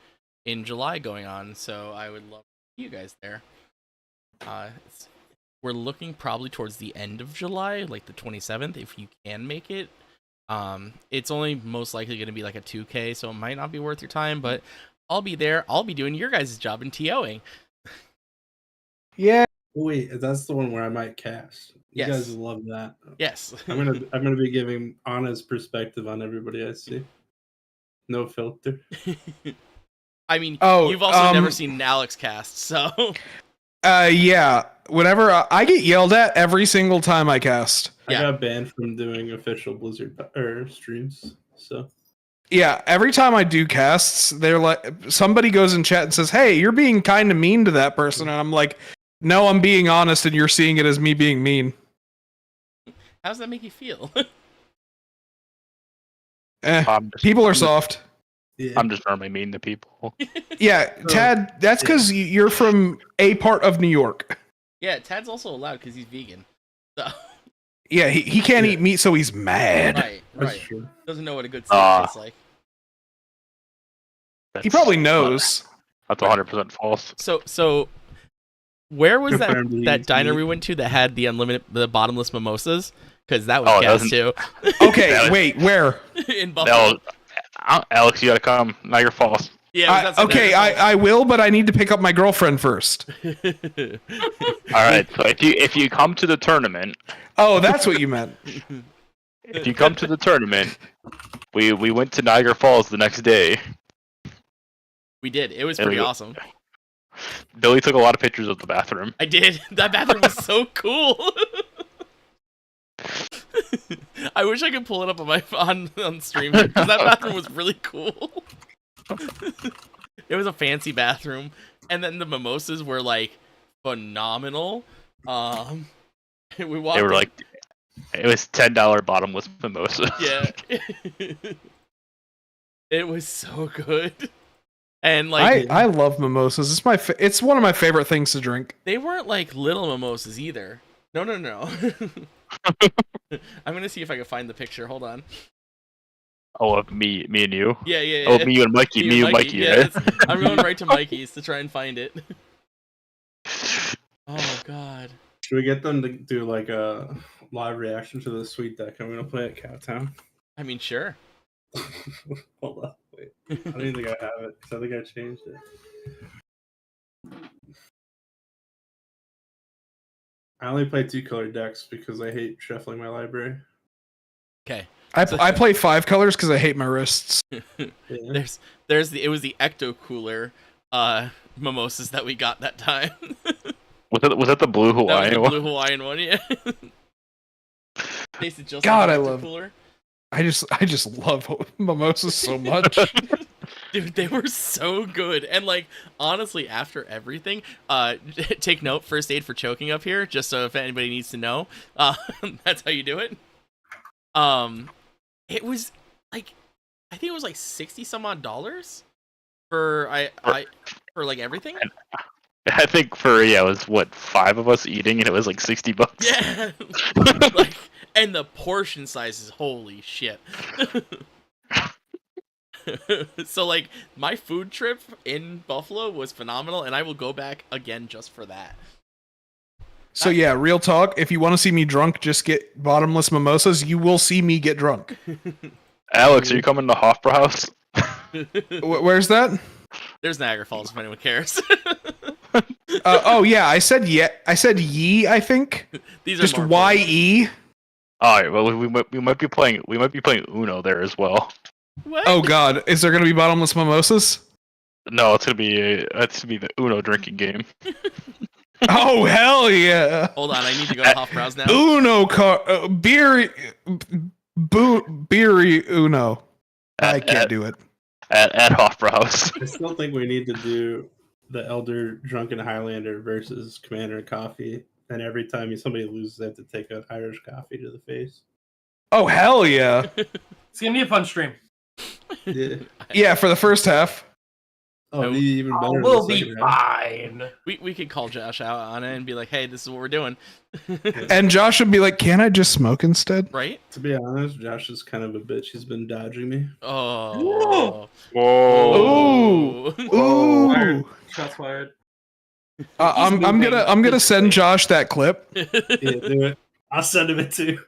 in July going on. So I would love to see you guys there. We're looking probably towards the end of July, like the 27th, if you can make it. It's only most likely going to be like a 2K, so it might not be worth your time, but I'll be there. I'll be doing your guys' job in TOing. Yeah. Wait, that's the one where I might cast. You Yes. guys will love that. Yes. I'm gonna be giving honest perspective on everybody I see. No filter. I mean, Oh, you've also never seen an Alex cast, so. Yeah. Whenever I get yelled at every single time I cast. I Yeah. got banned from doing official Blizzard streams. So Yeah, every time I do casts, they're like, somebody goes in chat and says, "Hey, you're being kind of mean to that person," and I'm like, "No, I'm being honest, and you're seeing it as me being mean." How does that make you feel? People are soft. yeah. I'm just normally mean to people. Yeah, Tad, that's because you're from a part of New York. Yeah, Tad's also allowed because he's vegan. So Yeah, he can't eat meat, so he's mad. right. That's true. Doesn't know what a good steak tastes like. He probably knows. That's 100% false. So where was Confirmed he that eats diner meat. we went to that had the bottomless mimosas? Because that was gas too. Okay, wait, where? In Buffalo. Alex, you gotta come. Niagara Falls. Yeah. It was Okay, I will, but I need to pick up my girlfriend first. All right. So if you come to the tournament, Oh, that's what you meant. if you come to the tournament, we went to Niagara Falls the next day. We did. It was pretty awesome. Billy took a lot of pictures of the bathroom. I did. That bathroom was so cool. I wish I could pull it up on my on stream because that bathroom was really cool. It was a fancy bathroom, and then the mimosas were like phenomenal. We walked. They were like, it was $10 bottomless mimosa. Yeah. It was so good. And like I love mimosas. It's one of my favorite things to drink. they weren't like little mimosas either. No. I'm gonna see if I can find the picture. Hold on. Oh, of me and you. Yeah. Oh, me and Mikey. Me and Mikey. Yeah, Right? I'm going right to Mikey's to try and find it. Oh God. Should we get them to do like a live reaction to the sweet deck I'm gonna play at Cowtown? I mean, sure. Hold on, wait. I don't even think I have it because I think I changed it. I only play 2-color decks because I hate shuffling my library. Okay. I play 5 colors because I hate my wrists. Yeah. It was the Ecto Cooler mimosas that we got that time. Was that the blue That was Hawaiian the one? blue Hawaiian one, yeah. Tasted just God, like I Ecto love- Cooler. I just love mimosas so much. Dude, they were so good. And like honestly, after everything, take note, first aid for choking up here, just so if anybody needs to know. That's how you do it. It was like I think it was like 60 some odd dollars for for like everything. I think it was what 5 of us eating, and it was like $60. Yeah. Like, and the portion size is holy shit. So like my food trip in Buffalo was phenomenal, and I will go back again just for that. So yeah, real talk. If you want to see me drunk, just get bottomless mimosas. You will see me get drunk. Alex, are you coming to Hofbrauhaus? Where's that? There's Niagara Falls if anyone cares. Oh yeah, I said ye. I think These are just more ye. All right. Well, we might be playing Uno there as well. What? Oh god, is there gonna be bottomless mimosas? No, it's gonna be the Uno drinking game. Oh hell yeah! Hold on, I need to go to Hofbrau's now. Uno beer Uno. I can't do it. At Hofbrauhaus. I still think we need to do the Elder Drunken Highlander versus Commander Coffee. And every time somebody loses, they have to take an Irish coffee to the face. Oh hell yeah! It's gonna be a fun stream. Yeah. Yeah, for the first half. Oh, it'd be even better. in the We'll be second half. fine. We could call Josh out on it and be like, hey, this is what we're doing. And Josh would be like, "Can I just smoke instead?" Right? To be honest, Josh is kind of a bitch. He's been dodging me. Oh. Whoa. Ooh, Fired. ooh. Shots fired. I'm gonna send Josh that clip. Yeah, do it. I'll send him it too.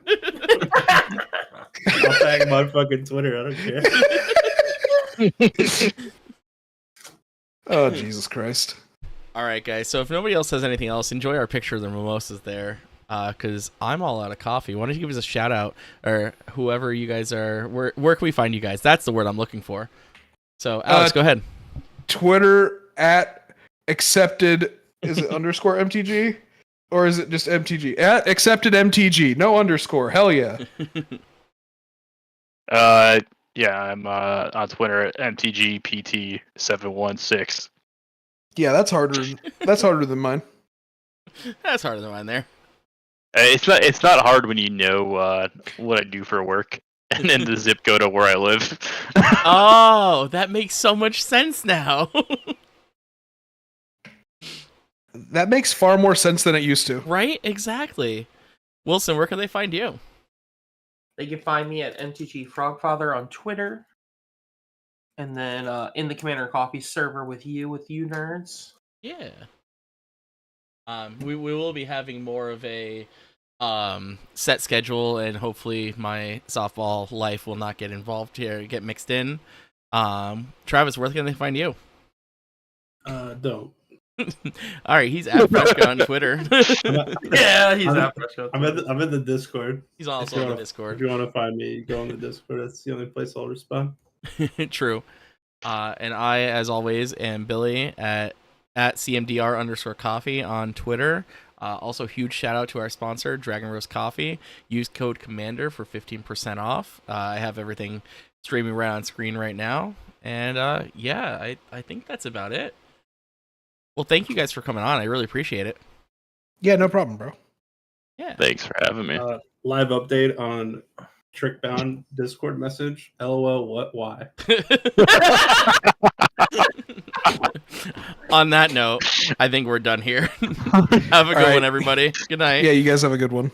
I'll tag him on fucking Twitter. I don't care. Oh Jesus Christ! All right, guys. So if nobody else has anything else, enjoy our picture of the mimosas there. Because I'm all out of coffee. Why don't you give us a shout out, or whoever you guys are? Where can we find you guys? That's the word I'm looking for. So Alex, go ahead. Twitter at accepted. Is it underscore MTG? Or is it just MTG? At accepted MTG. No underscore. Hell yeah. Yeah, I'm on Twitter at MTGPT716. Yeah, that's harder. That's harder than mine. That's harder than mine there. It's not hard when you know what I do for work and then the zip code of where I live. Oh, that makes so much sense now. That makes far more sense than it used to. Right? Exactly. Wilson, where can they find you? They can find me at MTG Frogfather on Twitter. And then in the Commander Coffee server with you nerds. Yeah. We will be having more of a set schedule, and hopefully my softball life will not get involved here, get mixed in. Travis, where can they find you? Don't. All right, he's at Freshco on Twitter. Yeah, he's at Freshco. I'm in the Discord. He's also on the Discord. If you want to find me, go on the Discord. That's the only place I'll respond. True. And I, as always, am Billy at CMDR_coffee on Twitter. Also, huge shout out to our sponsor, Dragon Roast Coffee. Use code Commander for 15% off. I have everything streaming right on screen right now. And I think that's about it. Well, thank you guys for coming on. I really appreciate it. Yeah, no problem, bro. Yeah. Thanks for having me. Live update on Trickbound Discord message. LOL, what, why? On that note, I think we're done here. Have a good one, everybody. Good night. Yeah, you guys have a good one.